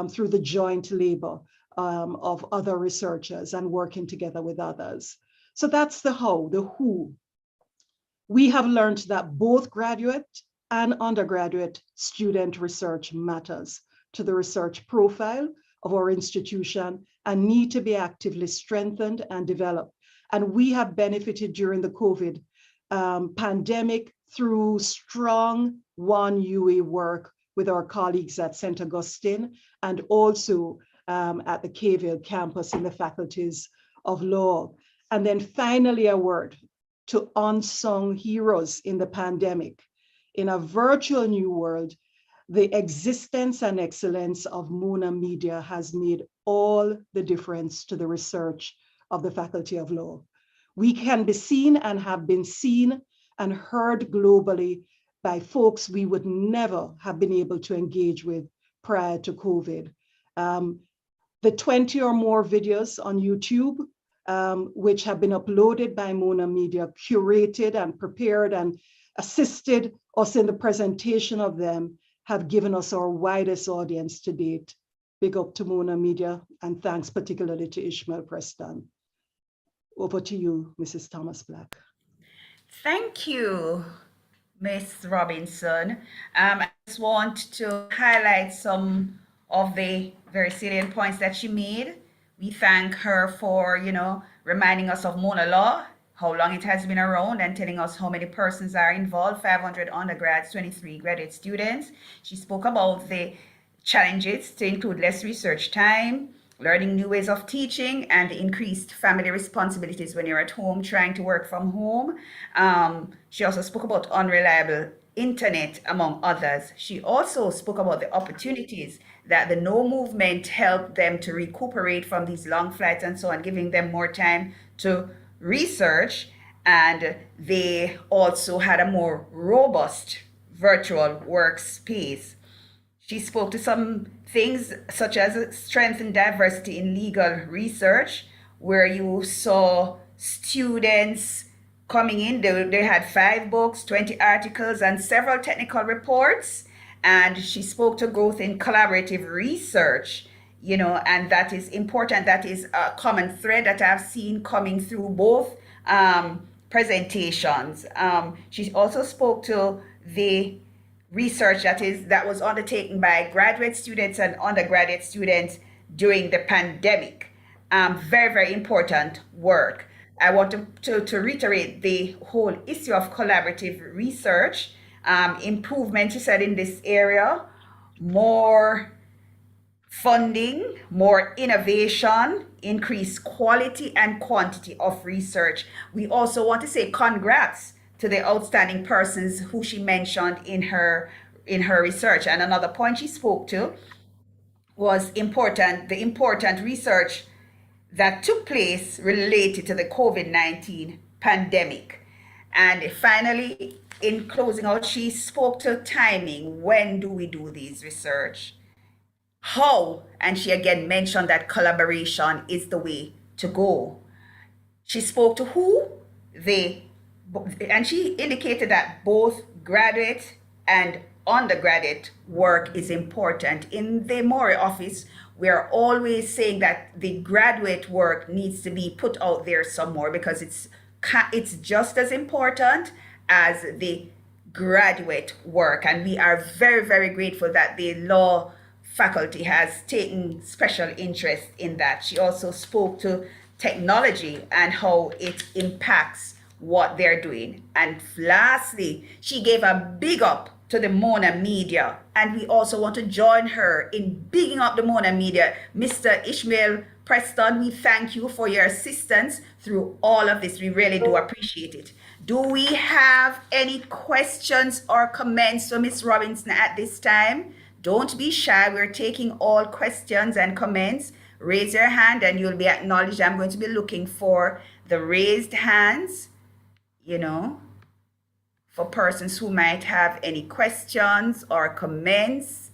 through the joint labor of other researchers and working together with others. So that's the how, the who. We have learned that both graduate and undergraduate student research matters to the research profile of our institution and need to be actively strengthened and developed. And we have benefited during the COVID pandemic through strong One UA work with our colleagues at St. Augustine and also at the Caville campus in the faculties of law. And then finally, a word to unsung heroes in the pandemic. In a virtual new world, the existence and excellence of MonaMedia has made all the difference to the research of the Faculty of Law. We can be seen and have been seen and heard globally by folks we would never have been able to engage with prior to COVID. The 20 or more videos on YouTube, which have been uploaded by MonaMedia, curated and prepared and assisted us in the presentation of them, have given us our widest audience to date. Big up to MonaMedia, and thanks particularly to Ishmael Preston. Over to you, Mrs. Thomas Black. Thank you, Ms. Robinson. I just want to highlight some of the very salient points that she made. We thank her for, reminding us of Mona Law, how long it has been around, and telling us how many persons are involved: 500 undergrads, 23 graduate students. She spoke about the challenges to include less research time, learning new ways of teaching, and increased family responsibilities when you're at home trying to work from home. She also spoke about unreliable internet, among others. She also spoke about the opportunities that the No movement helped them to recuperate from these long flights and so on, giving them more time to research, and they also had a more robust virtual workspace. She spoke to some things such as strength and diversity in legal research, where you saw students coming in. They had 5 books, 20 articles, and several technical reports. And she spoke to growth in collaborative research, and that is important. That is a common thread that I've seen coming through both presentations. She also spoke to the research that was undertaken by graduate students and undergraduate students during the pandemic. Very, very important work. I want to reiterate the whole issue of collaborative research, improvement, she said, in this area, more funding, more innovation, increased quality and quantity of research. We also want to say congrats to the outstanding persons who she mentioned in her research. And another point she spoke to was the important research that took place related to the COVID-19 pandemic. And finally, in closing out, she spoke to timing. When do we do these research? How? And she again mentioned that collaboration is the way to go. She spoke to who? And she indicated that both graduate and undergraduate work is important. In the Mori office, we are always saying that the graduate work needs to be put out there some more, because it's just as important as the graduate work. And we are very, very grateful that the law faculty has taken special interest in that. She also spoke to technology and how it impacts what they're doing. And lastly, she gave a big up to the MonaMedia, and we also want to join her in bigging up the MonaMedia. Mr. Ishmael Preston, we thank you for your assistance through all of this. We really do appreciate it. Do we have any questions or comments for Ms. Robinson at this time? Don't be shy. We're taking all questions and comments. Raise your hand and you'll be acknowledged. I'm going to be looking for the raised hands, for persons who might have any questions or comments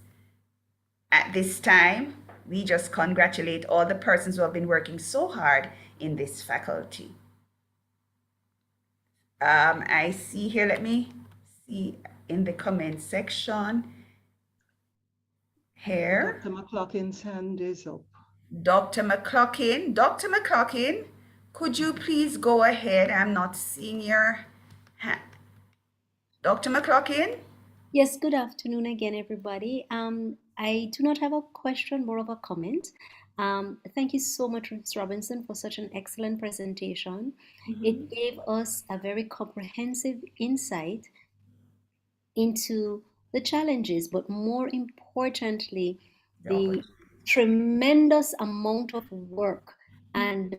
at this time. We just congratulate all the persons who have been working so hard in this faculty. I see here, let me see in the comment section here. Dr. McLaughlin's hand is up. Dr. McLaughlin, could you please go ahead? I'm not seeing your hand. Dr. McLaughlin? Yes, good afternoon again, everybody. I do not have a question, more of a comment. Thank you so much, Ms. Robinson, for such an excellent presentation. It gave us a very comprehensive insight into the challenges, but more importantly, the tremendous amount of work and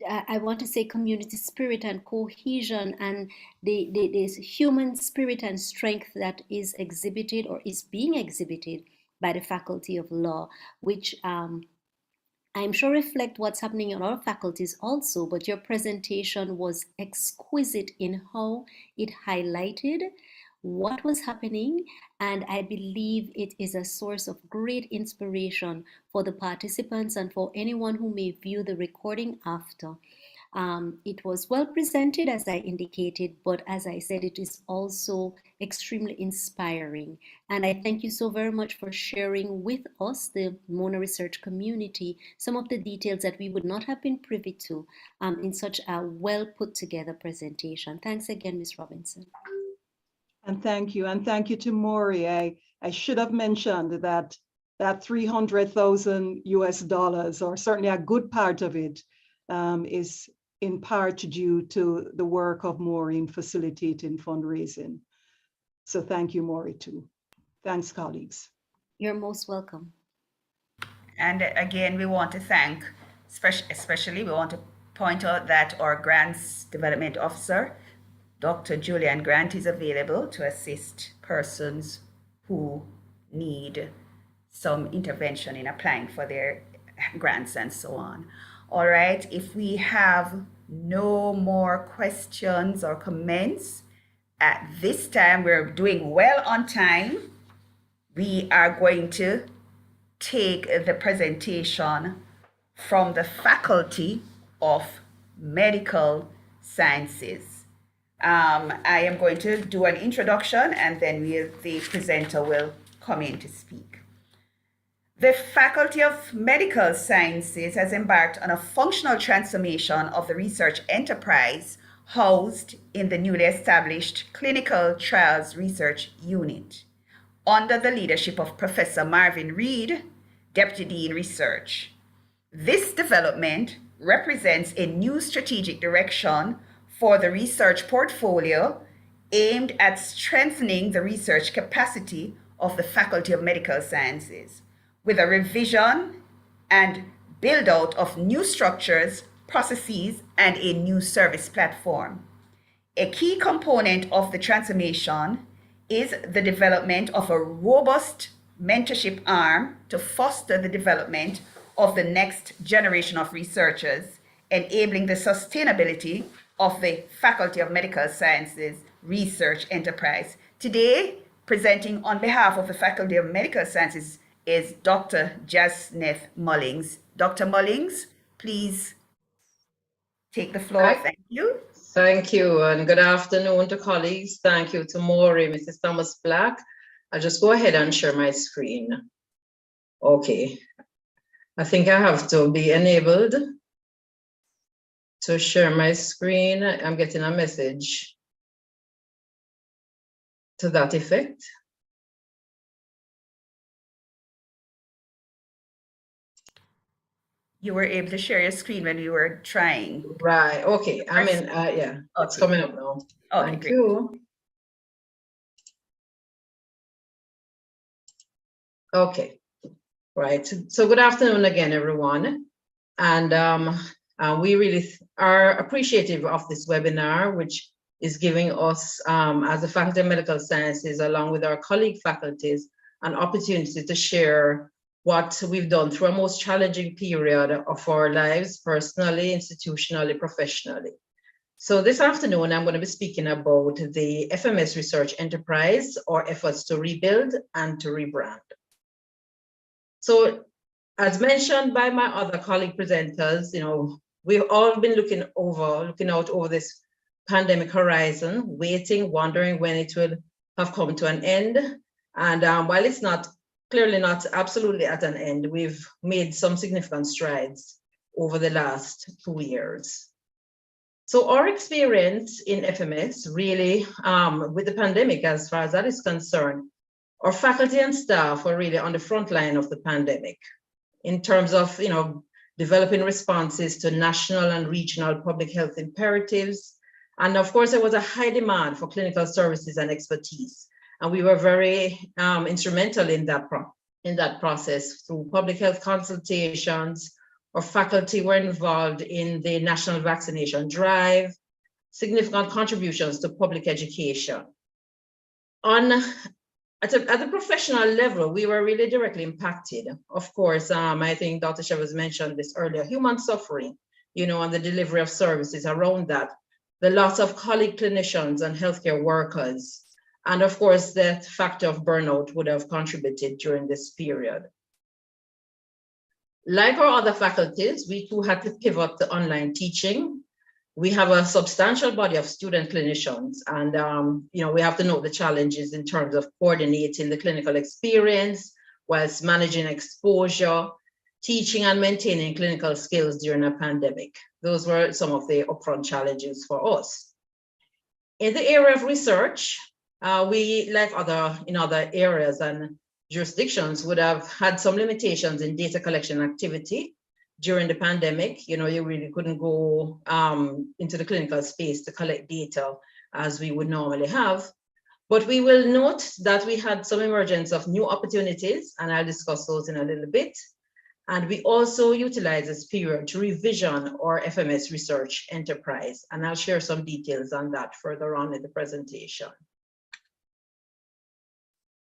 I want to say community spirit and cohesion and this human spirit and strength that is exhibited or is being exhibited by the Faculty of Law, which I'm sure reflect what's happening in our faculties also, but your presentation was exquisite in how it highlighted what was happening, and I believe it is a source of great inspiration for the participants and for anyone who may view the recording after. It was well presented, as I indicated, but as I said, it is also extremely inspiring. And I thank you so very much for sharing with us, the Mona Research community, some of the details that we would not have been privy to in such a well put together presentation. Thanks again, Ms. Robinson. And thank you. And thank you to Maury. I should have mentioned that $300,000 US, or certainly a good part of it, is in part due to the work of Maury in facilitating fundraising. So thank you, Maury, too. Thanks, colleagues. You're most welcome. And again, we want to thank, especially we want to point out that our Grants Development Officer, Dr. Julian Grant, is available to assist persons who need some intervention in applying for their grants and so on. All right, if we have no more questions or comments at this time, we're doing well on time. We are going to take the presentation from the faculty of Medical Sciences. I am going to do an introduction and then the presenter will come in to speak. The Faculty of Medical Sciences has embarked on a functional transformation of the research enterprise housed in the newly established Clinical Trials Research Unit under the leadership of Professor Marvin Reed, Deputy Dean Research. This development represents a new strategic direction for the research portfolio aimed at strengthening the research capacity of the Faculty of Medical Sciences, with a revision and build out of new structures, processes, and a new service platform. A key component of the transformation is the development of a robust mentorship arm to foster the development of the next generation of researchers, enabling the sustainability of the Faculty of Medical Sciences Research Enterprise. Today, presenting on behalf of the Faculty of Medical Sciences is Dr. Jasneth Mullings. Dr. Mullings, please take the floor. Thank you. Thank you, and good afternoon to colleagues. Thank you to Maury, Mrs. Thomas Black. I'll just go ahead and share my screen. Okay, I think I have to be enabled to share my screen. I'm getting a message to that effect. You were able to share your screen when you were trying. Right, okay, I mean, yeah, it's coming up now. Okay, Thank great. you. Okay, right, so good afternoon again, everyone. And we really are appreciative of this webinar, which is giving us, as the Faculty of Medical Sciences, along with our colleague faculties, an opportunity to share what we've done through a most challenging period of our lives, personally, institutionally, professionally. So this afternoon, I'm going to be speaking about the FMS Research Enterprise, or efforts to rebuild and to rebrand. So as mentioned by my other colleague presenters, you know, we've all been looking out over this pandemic horizon, waiting, wondering when it will have come to an end. And while it's clearly not absolutely at an end, we've made some significant strides over the last 2 years. So our experience in FMS really, with the pandemic, as far as that is concerned, our faculty and staff were really on the front line of the pandemic in terms of, you know, developing responses to national and regional public health imperatives. And of course, there was a high demand for clinical services and expertise. And we were very instrumental in that process through public health consultations. Our faculty were involved in the national vaccination drive, significant contributions to public education. At the professional level, we were really directly impacted. Of course, I think Dr. Shevers mentioned this earlier, human suffering, you know, and the delivery of services around that, the loss of colleague clinicians and healthcare workers, and of course, the factor of burnout would have contributed during this period. Like our other faculties, we too had to pivot to online teaching. We have a substantial body of student clinicians, and you know, we have to note the challenges in terms of coordinating the clinical experience whilst managing exposure, teaching and maintaining clinical skills during a pandemic. Those were some of the upfront challenges for us. In the area of research, we, like in other areas and jurisdictions, would have had some limitations in data collection activity during the pandemic. You know, you really couldn't go into the clinical space to collect data as we would normally have. But we will note that we had some emergence of new opportunities, and I'll discuss those in a little bit. And we also utilize this period to revision our FMS Research Enterprise, and I'll share some details on that further on in the presentation.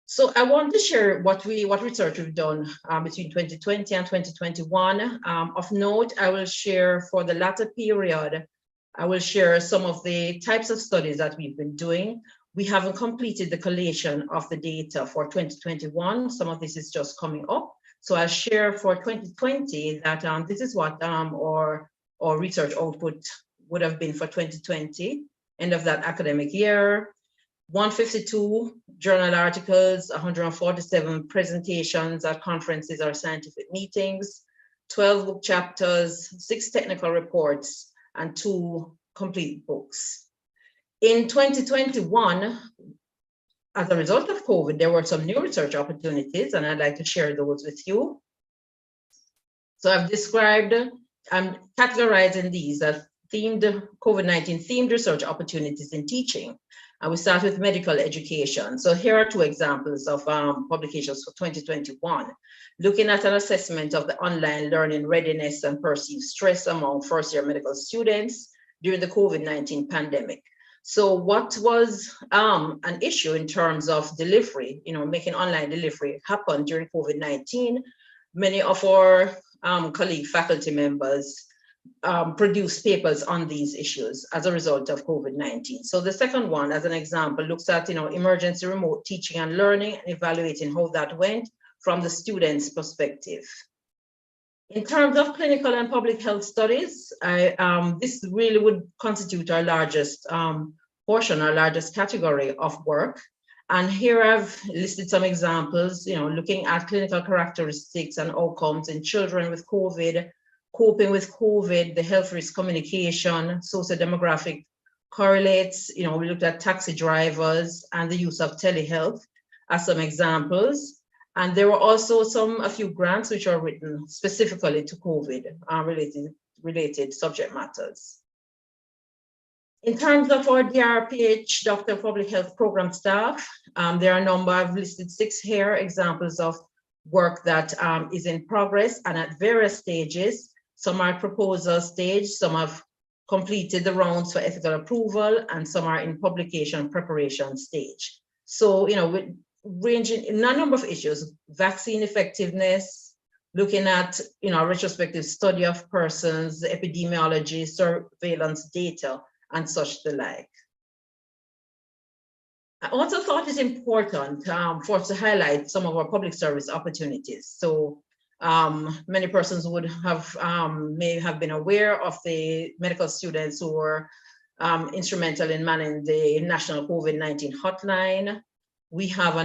So I want to share what research we've done between 2020 and 2021. Of note, I will share for the latter period, I will share some of the types of studies that we've been doing. We haven't completed the collation of the data for 2021. Some of this is just coming up. So I'll share for 2020 that this is what our or research output would have been for 2020, end of that academic year. 152 journal articles, 147 presentations at conferences or scientific meetings, 12 book chapters, 6 technical reports, and 2 complete books. In 2021, as a result of COVID, there were some new research opportunities, and I'd like to share those with you. So I've described, I'm categorizing these as COVID-19 themed research opportunities in teaching. And we start with medical education. So here are 2 examples of publications for 2021, looking at an assessment of the online learning readiness and perceived stress among first-year medical students during the COVID-19 pandemic. So what was an issue in terms of delivery, making online delivery happen during COVID-19? Many of our colleague faculty members produced papers on these issues as a result of COVID-19. So the second one, as an example, looks at emergency remote teaching and learning and evaluating how that went from the student's perspective. In terms of clinical and public health studies, this really would constitute our largest portion, our largest category of work. And here I've listed some examples, looking at clinical characteristics and outcomes in children with COVID, coping with COVID, the health risk communication, socio-demographic correlates. We looked at taxi drivers and the use of telehealth as some examples. And there were also a few grants which are written specifically to COVID related subject matters. In terms of our DRPH, Doctor of Public Health Program staff, there are a number, I've listed 6 here, examples of work that is in progress and at various stages. Some are at proposal stage, some have completed the rounds for ethical approval, and some are in publication preparation stage. So, with ranging in a number of issues, vaccine effectiveness, looking at, a retrospective study of persons, epidemiology, surveillance data, and such the like. I also thought it's important for us to highlight some of our public service opportunities. So many persons would have may have been aware of the medical students who were instrumental in manning the national COVID-19 hotline. We've had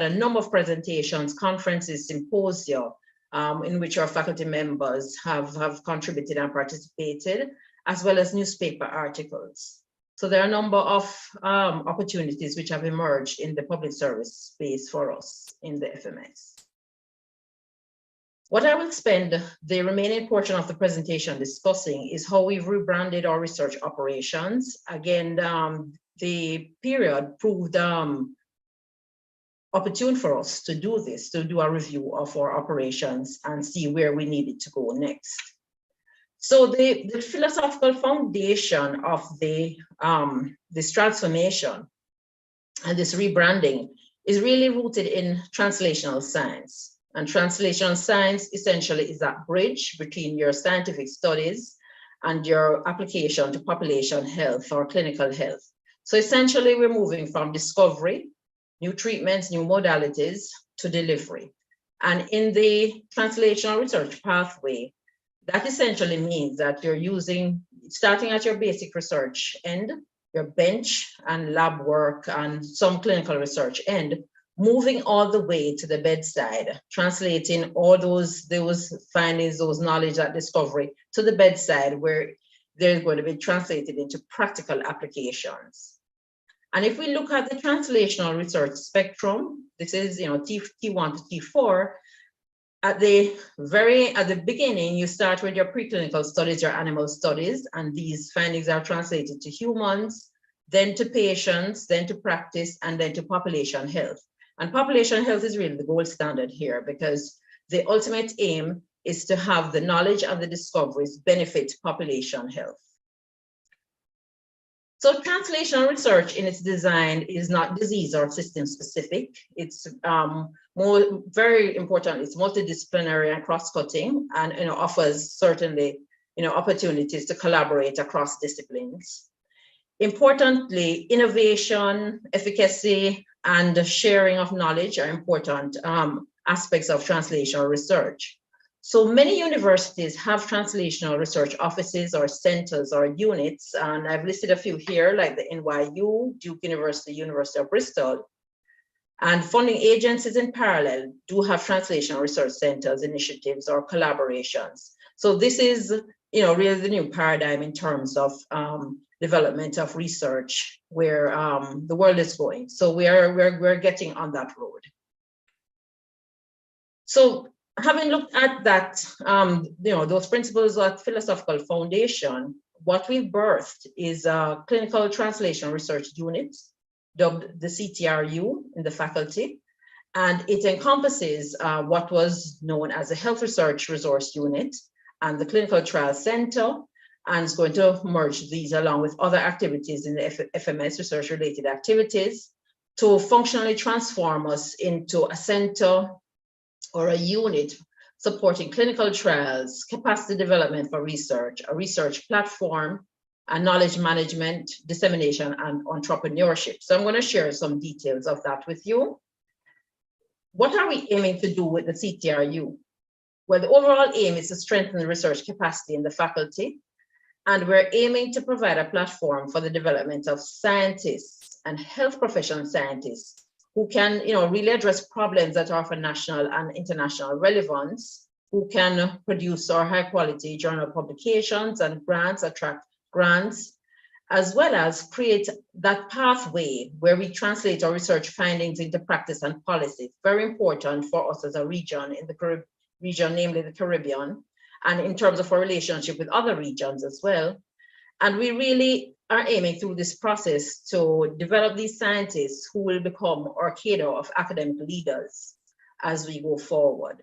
a number of presentations, conferences, symposia, in which our faculty members have contributed and participated, as well as newspaper articles. So there are a number of opportunities which have emerged in the public service space for us in the FMS. What I will spend the remaining portion of the presentation discussing is how we've rebranded our research operations. Again, the period proved opportune for us to do this, to do a review of our operations and see where we needed to go next. So the philosophical foundation of this transformation and this rebranding is really rooted in translational science. And translational science essentially is that bridge between your scientific studies and your application to population health or clinical health. So essentially we're moving from discovery, new treatments, new modalities, to delivery. And in the translational research pathway, that essentially means that you're starting at your basic research end, your bench and lab work and some clinical research end, moving all the way to the bedside, translating all those findings, those knowledge, that discovery to the bedside where they're going to be translated into practical applications. And if we look at the translational research spectrum, this is T1 to T4, at the beginning, you start with your preclinical studies, your animal studies, and these findings are translated to humans, then to patients, then to practice, and then to population health. And population health is really the gold standard here because the ultimate aim is to have the knowledge and the discoveries benefit population health. So translational research in its design is not disease or system specific. It's very important. It's multidisciplinary and cross-cutting, and offers certainly opportunities to collaborate across disciplines. Importantly, innovation, efficacy, and sharing of knowledge are important aspects of translational research. So many universities have translational research offices or centers or units, and I've listed a few here, like the NYU, Duke University, University of Bristol. And funding agencies in parallel do have translational research centers, initiatives, or collaborations. So this is, really the new paradigm in terms of development of research where the world is going. So we're getting on that road. So having looked at that, those principles of philosophical foundation, what we've birthed is a clinical translation research unit, dubbed the CTRU in the faculty, and it encompasses what was known as the Health Research Resource Unit and the Clinical Trial Center, and it's going to merge these along with other activities in the FMS research-related activities to functionally transform us into a center or a unit supporting clinical trials, capacity development for research, a research platform, and knowledge management, dissemination, and entrepreneurship. So I'm going to share some details of that with you. What are we aiming to do with the CTRU? Well, the overall aim is to strengthen the research capacity in the faculty, and we're aiming to provide a platform for the development of scientists and health professional scientists who can, really address problems that are of national and international relevance, who can produce our high quality journal publications and grants, attract grants, as well as create that pathway where we translate our research findings into practice and policy. Very important for us as a region in the region, namely the Caribbean, and in terms of our relationship with other regions as well. And we really are aiming through this process to develop these scientists who will become our cadre of academic leaders as we go forward.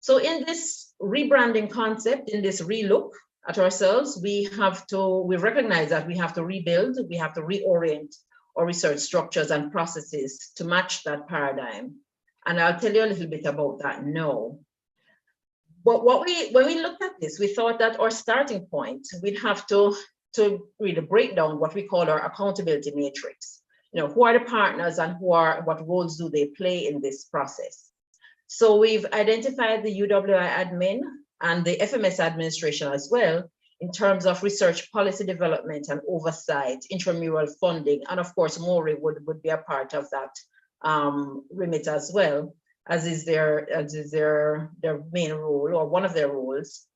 So in this rebranding concept, in this relook at ourselves, we recognize that we have to rebuild, we have to reorient our research structures and processes to match that paradigm. And I'll tell you a little bit about that now. But when we looked at this, we thought that our starting point, we'd have to really break down what we call our accountability matrix. Who are the partners and what roles do they play in this process? So we've identified the UWI admin and the FMS administration as well, in terms of research policy development and oversight, intramural funding, and of course, MORI would be a part of that remit as well, as is their main role or one of their roles.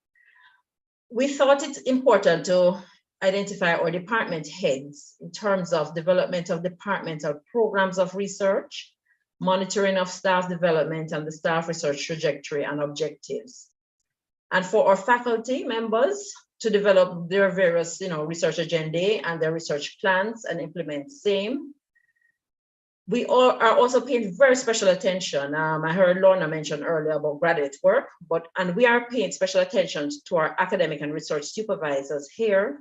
We thought it's important to identify our department heads in terms of development of departmental programs of research, monitoring of staff development and the staff research trajectory and objectives. And for our faculty members to develop their various research agenda and their research plans and implement same. We are also paying very special attention. I heard Lorna mention earlier about graduate work, and we are paying special attention to our academic and research supervisors here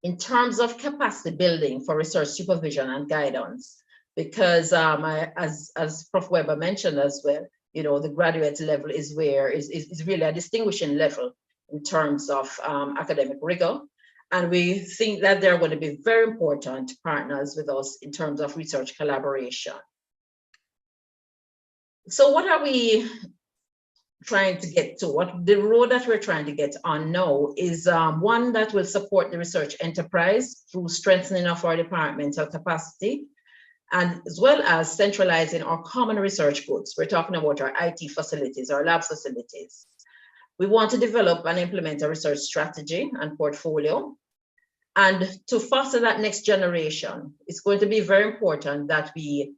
in terms of capacity building for research supervision and guidance. Because as Prof. Weber mentioned as well, the graduate level is really a distinguishing level in terms of academic rigor. And we think that they're going to be very important partners with us in terms of research collaboration. So what are we trying to get to? What the road that we're trying to get on now is one that will support the research enterprise through strengthening of our departmental capacity, and as well as centralizing our common research goods. We're talking about our IT facilities, our lab facilities. We want to develop and implement a research strategy and portfolio. And to foster that next generation, it's going to be very important that we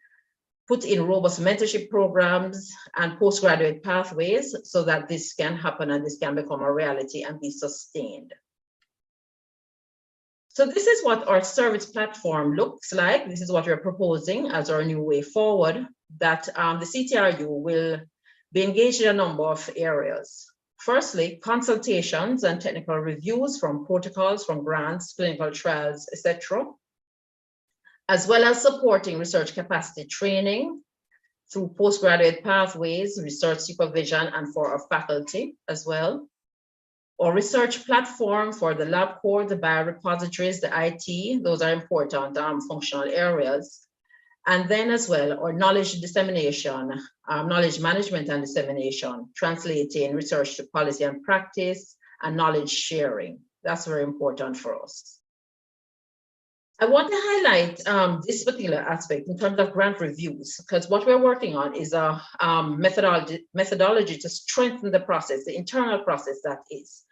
put in robust mentorship programs and postgraduate pathways so that this can happen and this can become a reality and be sustained. So this is what our service platform looks like. This is what we're proposing as our new way forward, that the CTRU will be engaged in a number of areas. Firstly, consultations and technical reviews from protocols, from grants, clinical trials, etc., as well as supporting research capacity training through postgraduate pathways, research supervision, and for our faculty as well. Our research platform for the lab core, the biorepositories, the IT, those are important functional areas. And then as well, or knowledge dissemination, knowledge management and dissemination, translating research to policy and practice, and knowledge sharing. That's very important for us. I want to highlight this particular aspect in terms of grant reviews, because what we're working on is a methodology to strengthen the process, the internal process that is.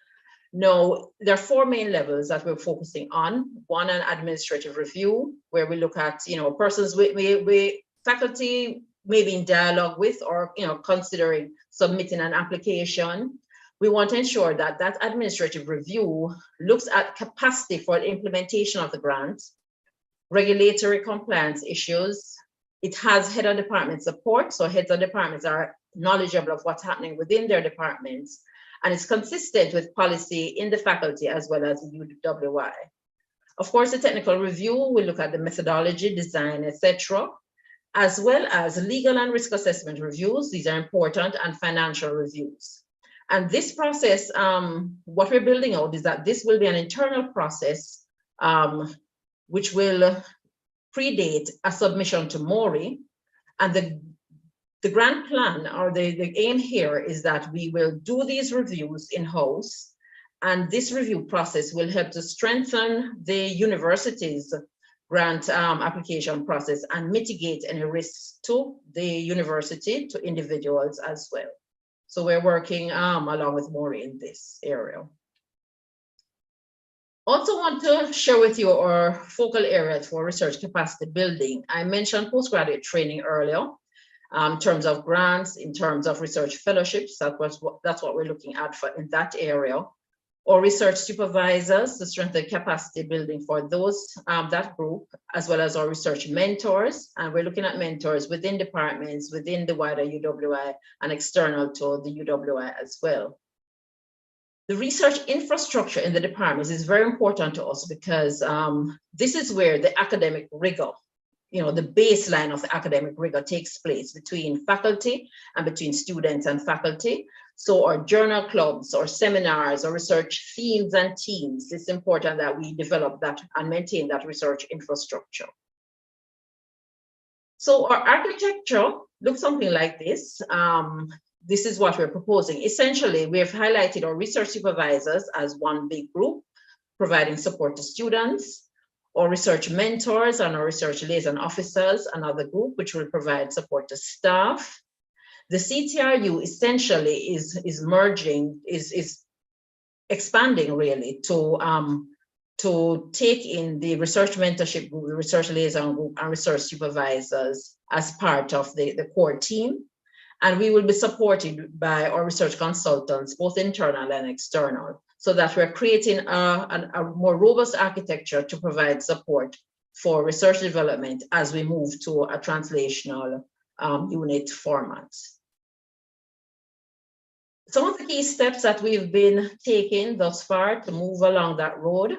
Now, there are four main levels that we're focusing on. One, an administrative review, where we look at, persons we faculty may be in dialogue with or, considering submitting an application. We want to ensure that that administrative review looks at capacity for the implementation of the grant, regulatory compliance issues. It has head of department support, so heads of departments are knowledgeable of what's happening within their departments, and it's consistent with policy in the faculty as well as the UWI. Of course, the technical review will look at the methodology, design, etc., as well as legal and risk assessment reviews. These are important, and financial reviews. And this process, what we're building out is that this will be an internal process which will predate a submission to MORI. And the grant plan, or the aim here, is that we will do these reviews in-house, and this review process will help to strengthen the university's grant application process and mitigate any risks to the university, to individuals as well. So we're working along with MORI in this area. Also want to share with you our focal areas for research capacity building. I mentioned postgraduate training earlier. In terms of grants, in terms of research fellowships, that's what we're looking at for in that area. Or research supervisors to strengthen capacity building for those, that group, as well as our research mentors. And we're looking at mentors within departments, within the wider UWI, and external to the UWI as well. The research infrastructure in the departments is very important to us because this is where the academic rigor, the baseline of the academic rigor takes place between faculty and between students and faculty. So our journal clubs or seminars or research themes and teams, it's important that we develop that and maintain that research infrastructure. So our architecture looks something like this. This is what we're proposing. Essentially, we have highlighted our research supervisors as one big group, providing support to students, our research mentors and our research liaison officers, another group which will provide support to staff. The CTRU essentially is merging, is expanding really to take in the research mentorship group, the research liaison group, and research supervisors as part of the core team. And we will be supported by our research consultants, both internal and external, so that we're creating a more robust architecture to provide support for research development as we move to a translational unit format. Some of the key steps that we've been taking thus far to move along that road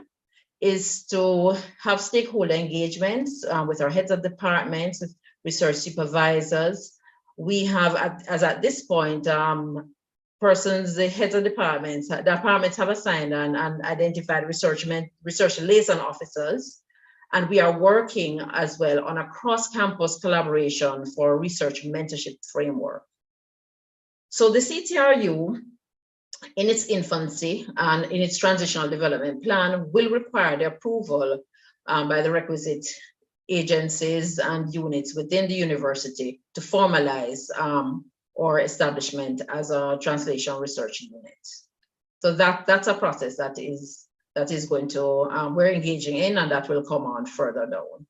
is to have stakeholder engagements with our heads of departments, with research supervisors. We have, as at this point, persons, the heads of departments have assigned and identified research liaison officers. And we are working as well on a cross-campus collaboration for a research mentorship framework. So the CTRU, in its infancy and in its transitional development plan, will require the approval by the requisite agencies and units within the university to formalize or establishment as a translation research unit. So that's a process that is going to, we're engaging in, and that will come on further down.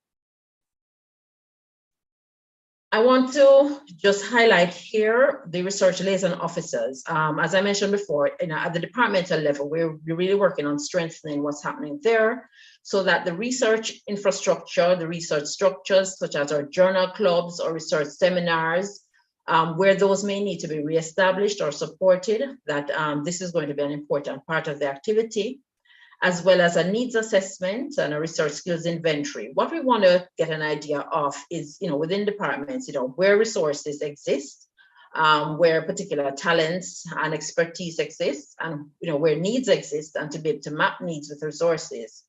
I want to just highlight here the research liaison officers. As I mentioned before, at the departmental level, we're really working on strengthening what's happening there so that the research infrastructure, the research structures, such as our journal clubs or research seminars, where those may need to be reestablished or supported, that this is going to be an important part of the activity, as well as a needs assessment and a research skills inventory. What we want to get an idea of is, within departments, where resources exist, where particular talents and expertise exist, and where needs exist, and to be able to map needs with resources.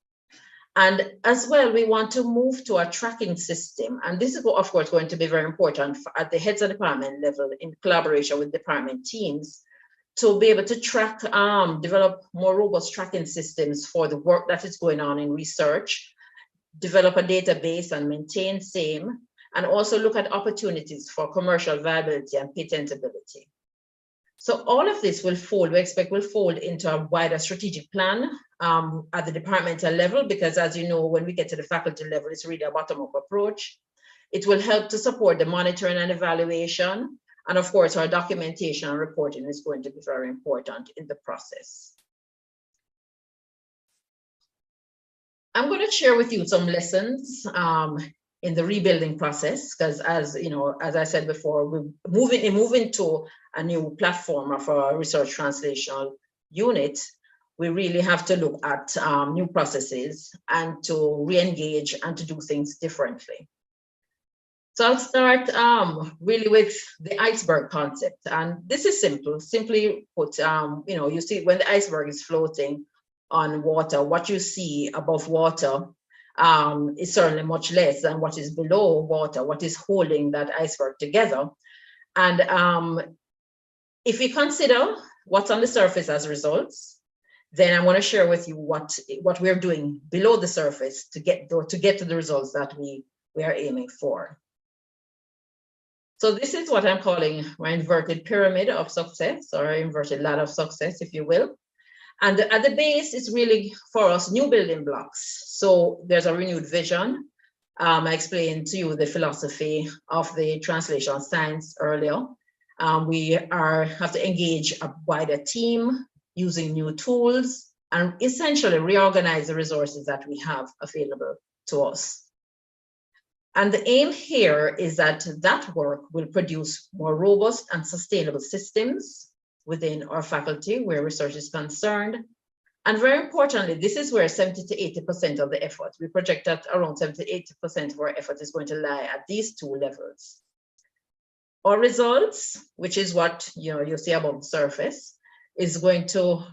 And as well, we want to move to a tracking system. And this is, of course, going to be very important at the heads of department level in collaboration with department teams to be able to track, develop more robust tracking systems for the work that is going on in research, develop a database and maintain same, and also look at opportunities for commercial viability and patentability. So all of this will fold, we expect will fold into a wider strategic plan at the departmental level, because as you know, when we get to the faculty level, it's really a bottom-up approach. It will help to support the monitoring and evaluation. And of course, our documentation and reporting is going to be very important in the process. I'm going to share with you some lessons in the rebuilding process, because as you know, as I said before, we're moving to a new platform of our research translational unit. We really have to look at new processes and to re-engage and to do things differently. So I'll start really with the iceberg concept. And this is simple, simply put, you know, you see when the iceberg is floating on water, what you see above water is certainly much less than what is below water, what is holding that iceberg together. And if we consider what's on the surface as results, then I want to share with you what we're doing below the surface to get to the results that we are aiming for. So this is what I'm calling my inverted pyramid of success, or inverted ladder of success, if you will. And at the base is really for us new building blocks. So there's a renewed vision. I explained to you the philosophy of the translational science earlier. We have to engage a wider team using new tools and essentially reorganize the resources that we have available to us. And the aim here is that that work will produce more robust and sustainable systems within our faculty where research is concerned. And very importantly, this is where 70 to 80% of the effort, we project that around 70 to 80% of our effort is going to lie at these two levels. Our results, which is what you see above the surface, is going to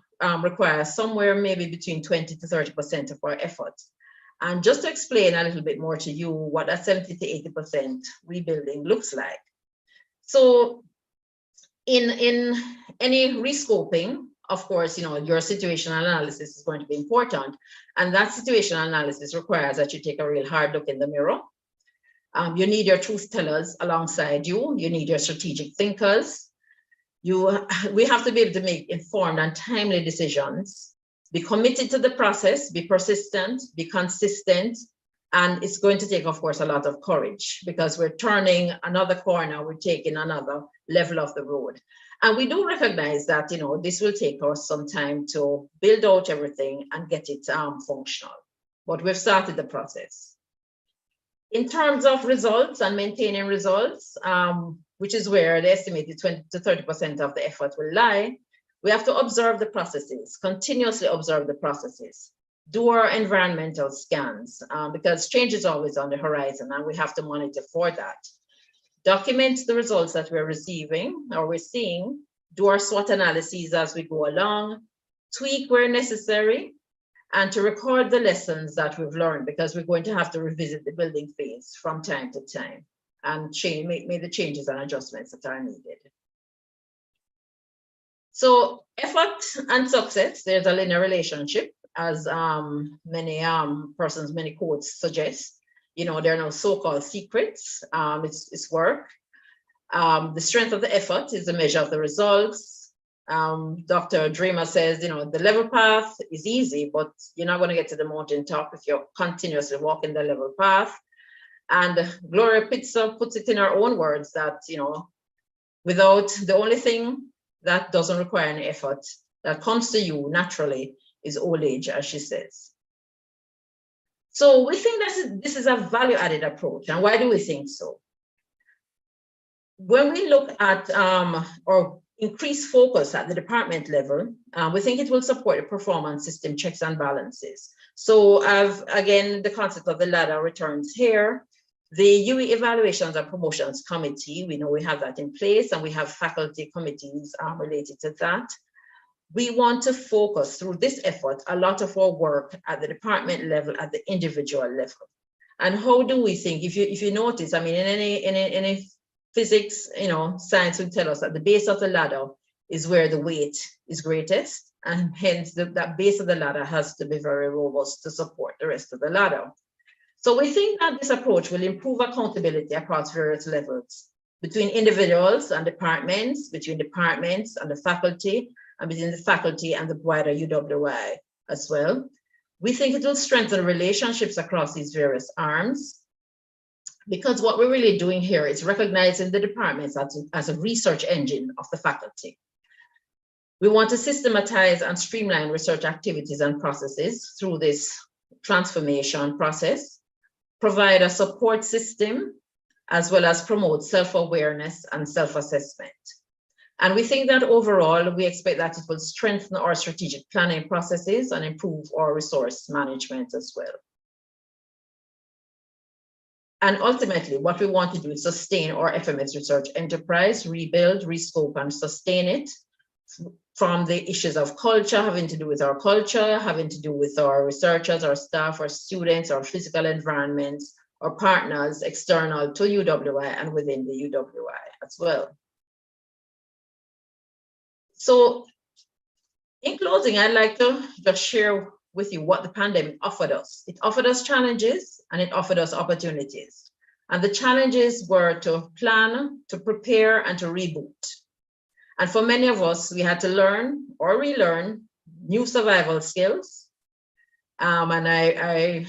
require somewhere maybe between 20 to 30% of our effort. And just to explain a little bit more to you what that 70 to 80% rebuilding looks like. So in any rescoping, of course, your situational analysis is going to be important. And that situational analysis requires that you take a real hard look in the mirror. You need your truth tellers alongside you. You need your strategic thinkers. We have to be able to make informed and timely decisions. Be committed to the process, be persistent, be consistent, and it's going to take, of course, a lot of courage because we're turning another corner, we're taking another level of the road. And we do recognize that, this will take us some time to build out everything and get it functional, but we've started the process. In terms of results and maintaining results, which is where the estimated 20 to 30% of the effort will lie, we have to observe the processes, continuously observe the processes, do our environmental scans, because change is always on the horizon and we have to monitor for that. Document the results that we're receiving or we're seeing, do our SWOT analyses as we go along, tweak where necessary, and to record the lessons that we've learned because we're going to have to revisit the building phase from time to time and make the changes and adjustments that are needed. So effort and success, there's a linear relationship, as many persons, many quotes suggest. There are no so-called secrets, it's work. The strength of the effort is the measure of the results. Dr. Dreamer says, the level path is easy, but you're not going to get to the mountaintop if you're continuously walking the level path. And Gloria Pitzer puts it in her own words that, without the only thing that doesn't require any effort, that comes to you naturally, is old age, as she says. So we think that this is a value-added approach. And why do we think so? When we look at or increase focus at the department level, we think it will support the performance system checks and balances. So again, the concept of the ladder returns here. The UE Evaluations and Promotions Committee, we know we have that in place and we have faculty committees related to that. we want to focus through this effort a lot of our work at the department level, at the individual level. And how do we think, if you notice, I mean, in any physics, science will tell us that the base of the ladder is where the weight is greatest, and hence that base of the ladder has to be very robust to support the rest of the ladder. So we think that this approach will improve accountability across various levels, between individuals and departments, between departments and the faculty, and between the faculty and the wider UWI as well. We think it will strengthen relationships across these various arms, because what we're really doing here is recognizing the departments as a research engine of the faculty. We want to systematize and streamline research activities and processes through this transformation process, provide a support system, as well as promote self-awareness and self-assessment. And we think that overall, we expect that it will strengthen our strategic planning processes and improve our resource management as well. And ultimately, what we want to do is sustain our FMS Research Enterprise, rebuild, rescope, and sustain it from the issues of culture, having to do with our culture, having to do with our researchers, our staff, our students, our physical environments, our partners, external to UWI and within the UWI as well. So in closing, I'd like to just share with you what the pandemic offered us. It offered us challenges and it offered us opportunities. And the challenges were to plan, to prepare, and to reboot. And for many of us, we had to learn or relearn new survival skills. And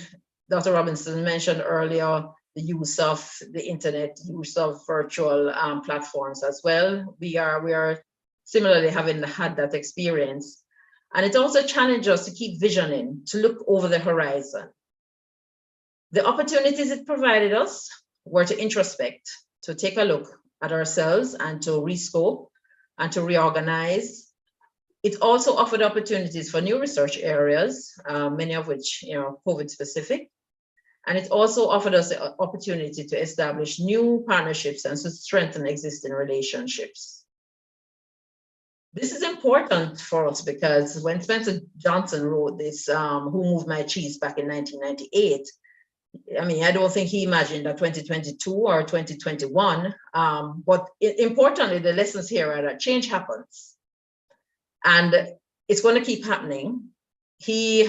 Dr. Robinson mentioned earlier the use of the internet, use of virtual platforms as well. We are similarly having had that experience. And it also challenged us to keep visioning, to look over the horizon. The opportunities it provided us were to introspect, to take a look at ourselves and to rescope and to reorganize. It also offered opportunities for new research areas, many of which COVID specific. And it also offered us the opportunity to establish new partnerships and to strengthen existing relationships. This is important for us because when Spencer Johnson wrote this, Who Moved My Cheese back in 1998, I mean, I don't think he imagined that 2022 or 2021, but importantly, the lessons here are that change happens and it's going to keep happening. He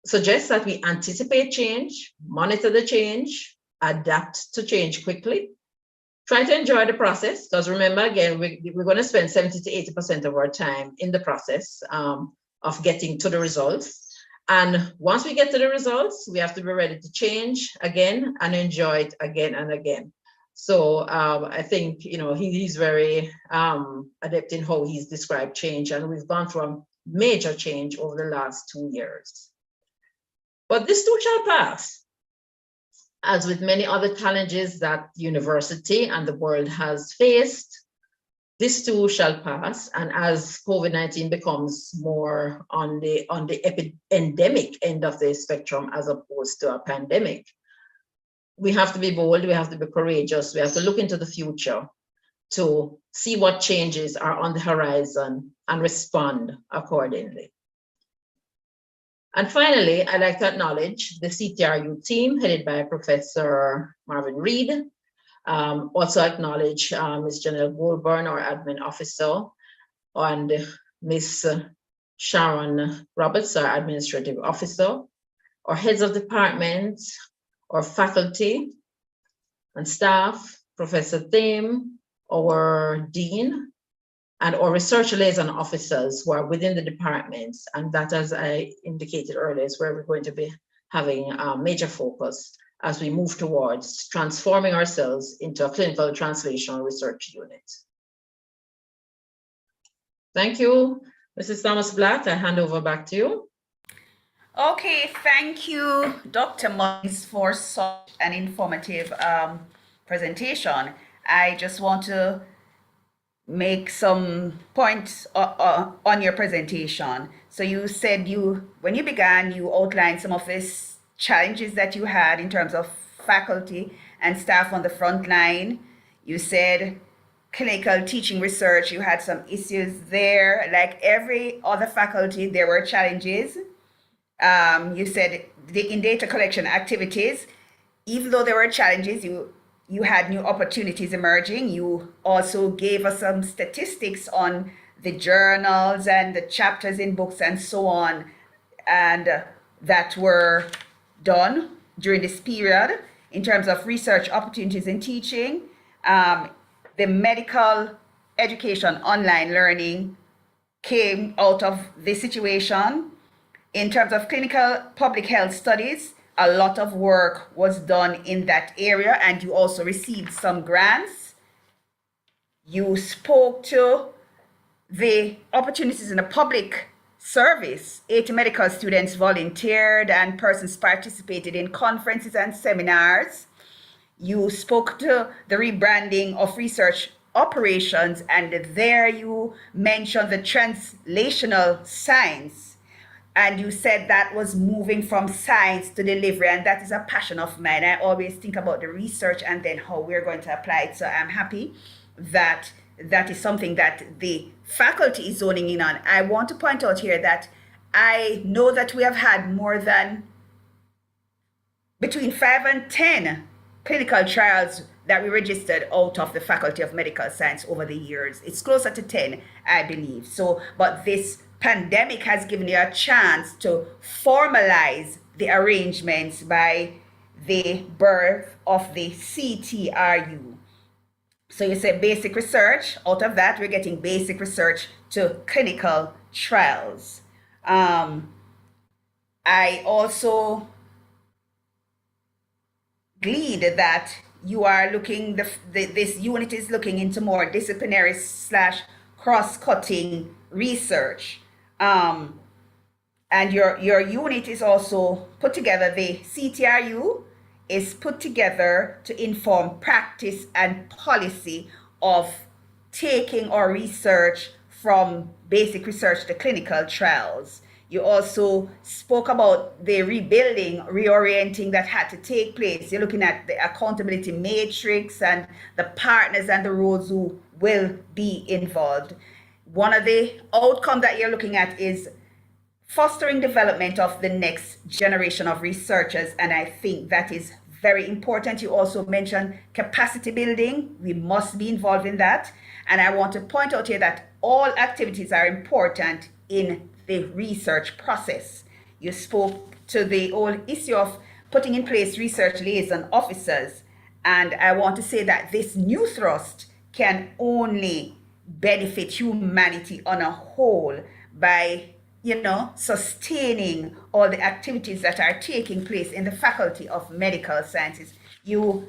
suggests that we anticipate change, monitor the change, adapt to change quickly, try to enjoy the process, because remember, again, we're going to spend 70 to 80% of our time in the process of getting to the results. And once we get to the results, we have to be ready to change again and enjoy it again and again. So I think, he's very adept in how he's described change, and we've gone through a major change over the last 2 years. But this too shall pass. As with many other challenges that the university and the world has faced, this too shall pass. And as COVID-19 becomes more on the endemic end of the spectrum as opposed to a pandemic, we have to be bold, we have to be courageous, we have to look into the future to see what changes are on the horizon and respond accordingly. And finally, I'd like to acknowledge the CTRU team headed by Professor Marvin Reed. Also acknowledge Ms. Janelle Goldburn, our admin officer, and Ms. Sharon Roberts, our administrative officer, our heads of departments, our faculty and staff, Professor Thame, our dean, and our research liaison officers who are within the departments. And that, as I indicated earlier, is where we're going to be having a major focus as we move towards transforming ourselves into a clinical translational research unit. Thank you, Mrs. Thomas Blatt. I hand over back to you. Okay, thank you, Dr. Mullins, for such an informative presentation. I just want to make some points on your presentation. So you said when you began, you outlined some of these challenges that you had in terms of faculty and staff on the front line. You said clinical teaching research, you had some issues there. Like every other faculty, there were challenges. You said in data collection activities, even though there were challenges, you had new opportunities emerging. You also gave us some statistics on the journals and the chapters in books and so on, and that were done during this period in terms of research opportunities in teaching. The medical education online learning came out of this situation. In terms of clinical public health studies, a lot of work was done in that area, and you also received some grants. You spoke to the opportunities in the public service. 80 medical students volunteered and persons participated in conferences and seminars. You spoke to the rebranding of research operations, and there you mentioned the translational science. And you said that was moving from science to delivery, and that is a passion of mine. I always think about the research and then how we're going to apply it. So I'm happy that that is something that the faculty is zoning in on. I want to point out here that I know that we have had more than between 5 and 10 clinical trials that we registered out of the Faculty of Medical Science over the years. It's closer to 10, I believe. So, but this pandemic has given you a chance to formalize the arrangements by the birth of the CTRU. So you say basic research. Out of that, we're getting basic research to clinical trials. I also gleaned that you are looking, this unit is looking into more disciplinary / cross-cutting research. And your unit is also put together, the CTRU is put together to inform practice and policy of taking our research from basic research to clinical trials. You also spoke about the rebuilding, reorienting that had to take place. You're looking at the accountability matrix and the partners and the roles who will be involved. One of the outcomes that you're looking at is fostering development of the next generation of researchers, and I think that is very important. You also mentioned capacity building. We must be involved in that. And I want to point out here that all activities are important in the research process. You spoke to the whole issue of putting in place research liaison officers. And I want to say that this new thrust can only benefit humanity on a whole by, sustaining all the activities that are taking place in the Faculty of Medical Sciences. You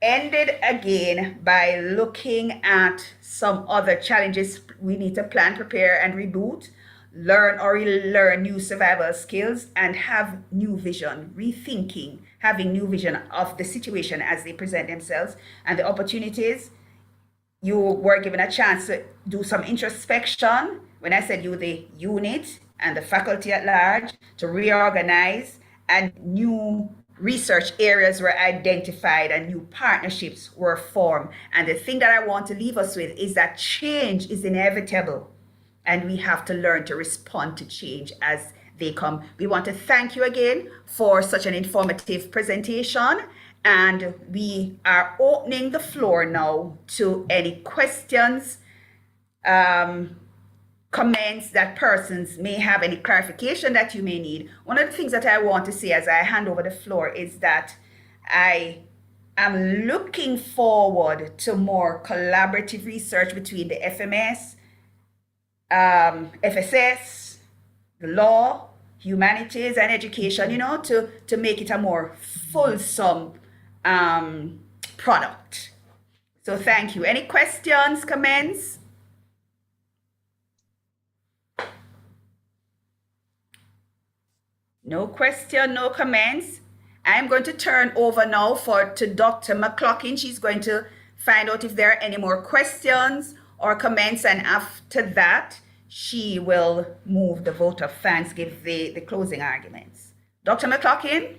ended again by looking at some other challenges. We need to plan, prepare, and reboot, learn or relearn new survival skills, and have new vision, rethinking, having new vision of the situation as they present themselves and the opportunities. You were given a chance to do some introspection. When I said you, the unit and the faculty at large, to reorganize, and new research areas were identified and new partnerships were formed. And the thing that I want to leave us with is that change is inevitable, and we have to learn to respond to change as they come. We want to thank you again for such an informative presentation. And we are opening the floor now to any questions, comments that persons may have, any clarification that you may need. One of the things that I want to say as I hand over the floor is that I am looking forward to more collaborative research between the FMS, FSS, the law, humanities, and education, to make it a more fulsome product. So thank you. Any questions, comments? No question, no comments. I'm going to turn over now to Dr. McLaughlin. She's going to find out if there are any more questions or comments, and after that, she will move the vote of thanks, give the closing arguments. Dr. McLaughlin?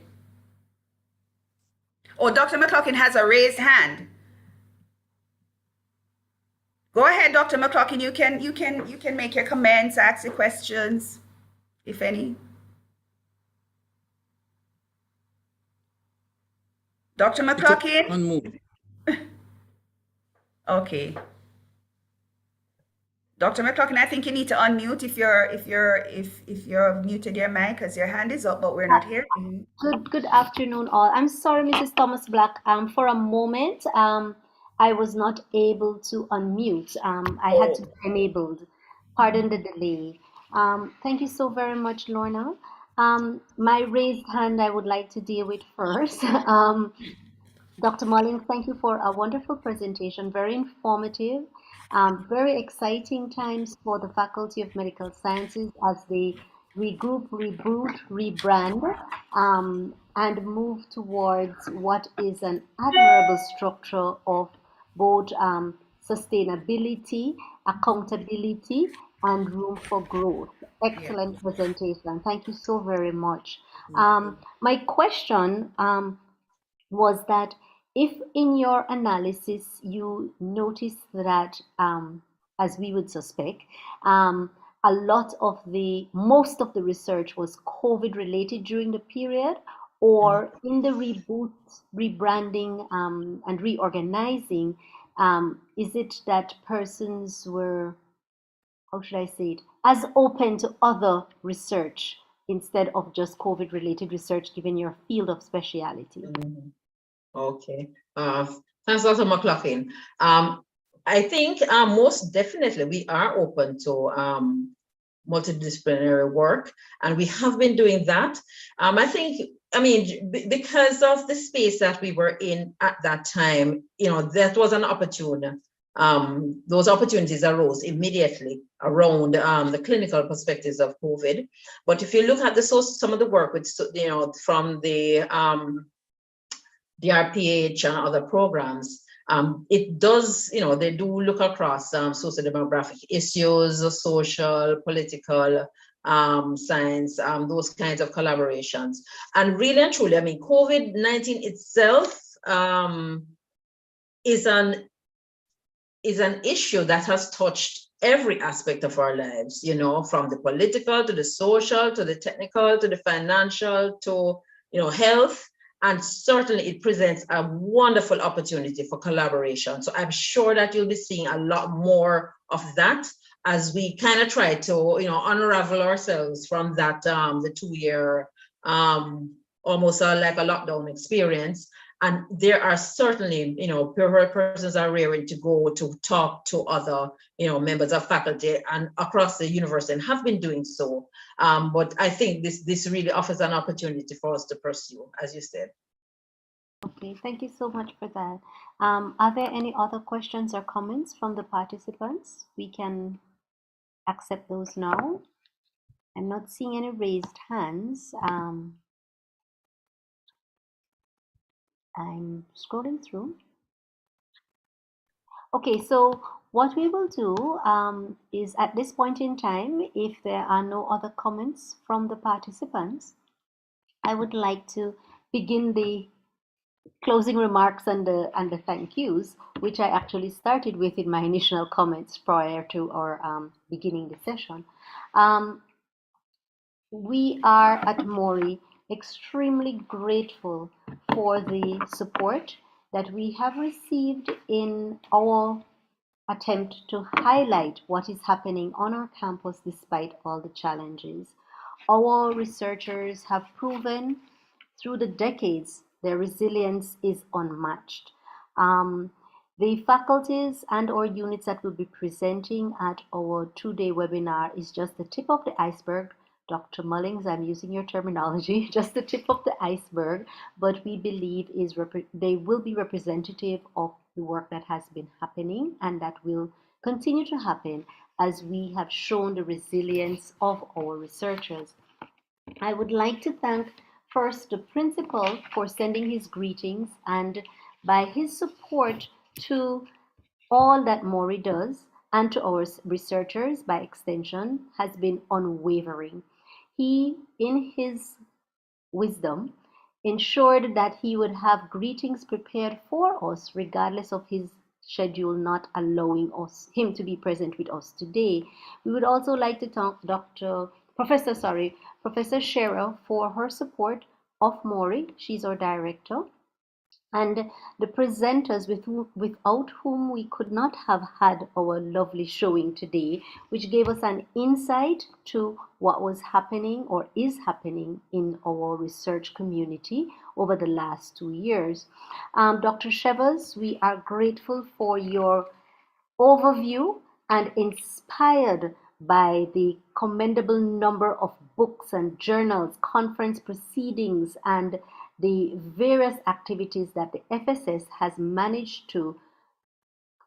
Oh, Dr. McLaughlin has a raised hand. Go ahead, Dr. McLaughlin. You can make your comments, ask your questions, if any. Dr. McLaughlin? Unmute. Okay. Dr. McLaughlin, I think you need to unmute if you're muted your mic because your hand is up, but we're not hearing you. Good afternoon, all. I'm sorry, Mrs. Thomas Black. For a moment, I was not able to unmute. I had to be enabled. Pardon the delay. Thank you so very much, Lorna. My raised hand I would like to deal with first. Dr. Mullins, thank you for a wonderful presentation, very informative, very exciting times for the Faculty of Medical Sciences as they regroup, reboot, rebrand, and move towards what is an admirable structure of both sustainability, accountability, and room for growth. Excellent presentation. Thank you so very much. My question was that if in your analysis you notice that, as we would suspect, most of the research was COVID related during the period, or in the reboot, rebranding, and reorganizing, is it that persons were, how should I say it, as open to other research instead of just COVID related research, given your field of speciality? Okay. Thanks, Dr. McLaughlin. I think most definitely we are open to multidisciplinary work, and we have been doing that. Because of the space that we were in at that time, that was an opportunity. Those opportunities arose immediately around the clinical perspectives of COVID. But if you look at some of the work with, from the RPH and other programs, it does, they do look across socio-demographic issues, social, political, science, those kinds of collaborations. And really and truly, COVID-19 itself is an issue that has touched every aspect of our lives, from the political to the social, to the technical, to the financial, to, health. And certainly it presents a wonderful opportunity for collaboration. So I'm sure that you'll be seeing a lot more of that as we kind of try to, unravel ourselves from that, the 2-year, almost like a lockdown experience. And there are certainly, persons are raring to go to talk to other, members of faculty and across the university, and have been doing so. But I think this really offers an opportunity for us to pursue, as you said. Okay, thank you so much for that. Are there any other questions or comments from the participants? We can accept those now. I'm not seeing any raised hands. I'm scrolling through. Okay, so what we will do is, at this point in time, if there are no other comments from the participants, I would like to begin the closing remarks and the thank yous, which I actually started with in my initial comments prior to our beginning the session. We are at Mori extremely grateful for the support that we have received in our attempt to highlight what is happening on our campus despite all the challenges. Our researchers have proven through the decades their resilience is unmatched. The faculties and or units that will be presenting at our 2-day webinar is just the tip of the iceberg. Dr. Mullings, I'm using your terminology, just the tip of the iceberg, but we believe they will be representative of the work that has been happening and that will continue to happen as we have shown the resilience of our researchers. I would like to thank first the principal for sending his greetings, and by his support to all that Mori does and to our researchers by extension has been unwavering. He, in his wisdom, ensured that he would have greetings prepared for us regardless of his schedule not allowing him to be present with us today. We would also like to thank Professor Scherer for her support of Maury. She's our director. And the presenters without whom we could not have had our lovely showing today, which gave us an insight to what was happening or is happening in our research community over the last 2 years. Dr. Shevers, we are grateful for your overview and inspired by the commendable number of books and journals, conference proceedings, and the various activities that the FSS has managed to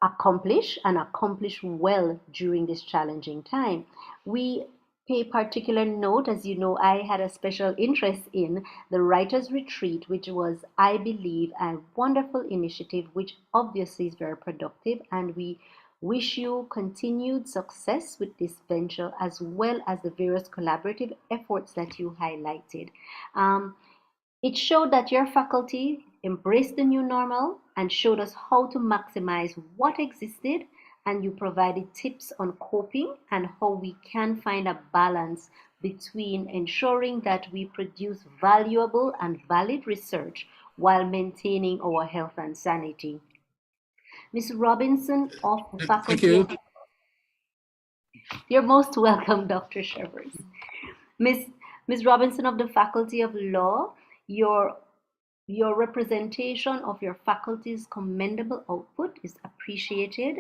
accomplish and accomplish well during this challenging time. We pay particular note, as you know, I had a special interest in the Writers' Retreat, which was, I believe, a wonderful initiative, which obviously is very productive, and we wish you continued success with this venture, as well as the various collaborative efforts that you highlighted. It showed that your faculty embraced the new normal and showed us how to maximize what existed, and you provided tips on coping and how we can find a balance between ensuring that we produce valuable and valid research while maintaining our health and sanity. Ms. Robinson of the faculty. Thank you. You're most welcome, Dr. Shevers. Ms. Robinson of the Faculty of Law, your representation of your faculty's commendable output is appreciated.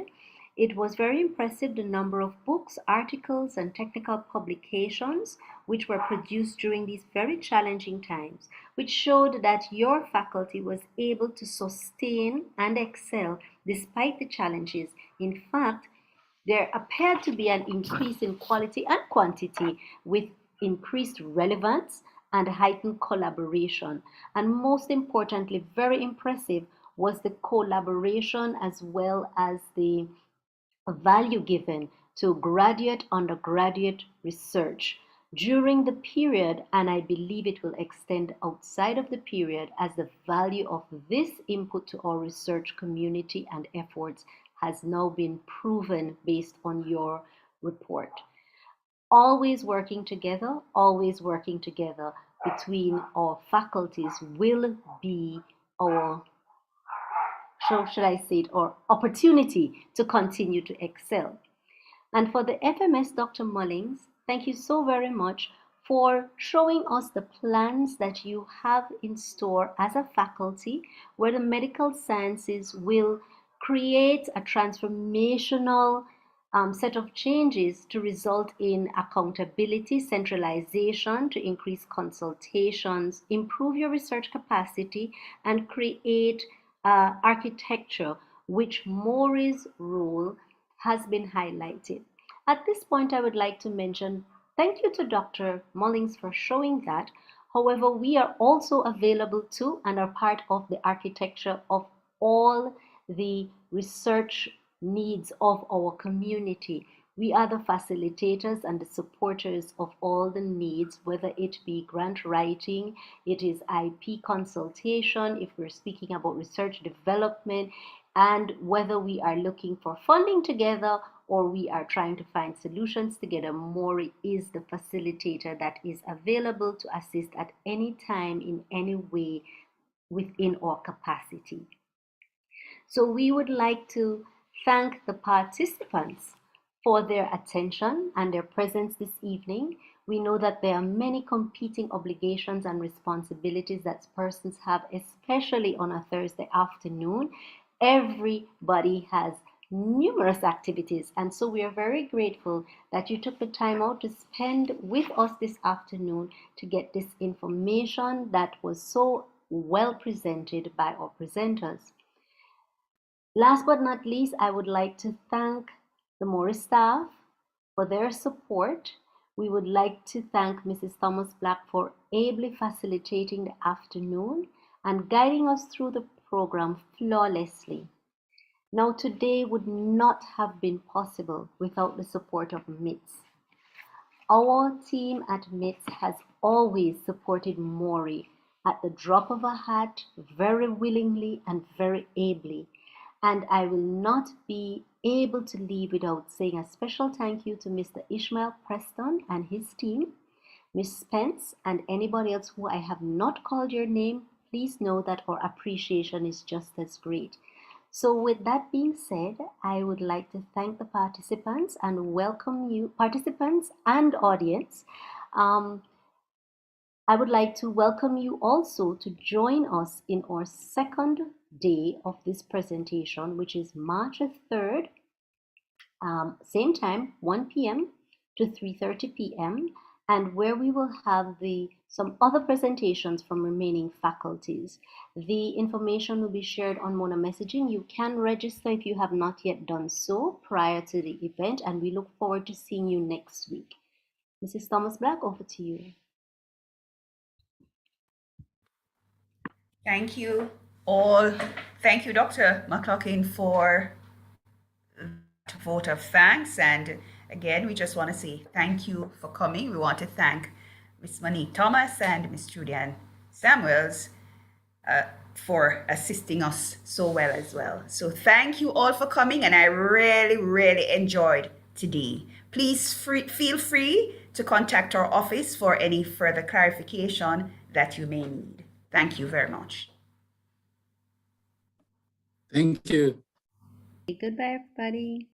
It was very impressive, the number of books, articles, and technical publications which were produced during these very challenging times, which showed that your faculty was able to sustain and excel despite the challenges. In fact, there appeared to be an increase in quality and quantity with increased relevance and heightened collaboration. And most importantly, very impressive was the collaboration as well as the value given to graduate, undergraduate research during the period, and I believe it will extend outside of the period, as the value of this input to our research community and efforts has now been proven based on your report. Always working together between our faculties will be our, so should I say it, or opportunity to continue to excel. And for the FMS, Dr. Mullings, thank you so very much for showing us the plans that you have in store as a faculty, where the medical sciences will create a transformational set of changes to result in accountability, centralization, to increase consultations, improve your research capacity, and create architecture, which Maury's role has been highlighted. At this point, I would like to mention thank you to Dr. Mullings for showing that. However, we are also available to and are part of the architecture of all the research needs of our community. We are the facilitators and the supporters of all the needs, whether it be grant writing, it is IP consultation, if we're speaking about research development, and whether we are looking for funding together or we are trying to find solutions together. Maury is the facilitator that is available to assist at any time in any way within our capacity. So we would like to thank the participants for their attention and their presence this evening. We know that there are many competing obligations and responsibilities that persons have, especially on a Thursday afternoon. Everybody has numerous activities, and so we are very grateful that you took the time out to spend with us this afternoon to get this information that was so well presented by our presenters. Last but not least, I would like to thank the Maury staff for their support. We would like to thank Mrs. Thomas Black for ably facilitating the afternoon and guiding us through the program flawlessly. Now, today would not have been possible without the support of MITS. Our team at MITS has always supported Maury at the drop of a hat, very willingly and very ably. And I will not be able to leave without saying a special thank you to Mr. Ishmael Preston and his team, Ms. Spence, and anybody else who I have not called your name. Please know that our appreciation is just as great. So with that being said, I would like to thank the participants and welcome you, participants and audience. I would like to welcome you also to join us in our second day of this presentation, which is March 3rd, same time, 1 p.m. to 3:30 p.m., and where we will have some other presentations from remaining faculties. The information will be shared on Mona Messaging. You can register if you have not yet done so prior to the event, and we look forward to seeing you next week. Mrs. Thomas Black, over to you. Thank you all. Thank you, Dr. McLaughlin, for that vote of thanks. And again, we just want to say thank you for coming. We want to thank Ms. Monique Thomas and Ms. Julian Samuels for assisting us so well as well. So thank you all for coming, and I really, really enjoyed today. Please feel free to contact our office for any further clarification that you may need. Thank you very much. Thank you. Goodbye, everybody.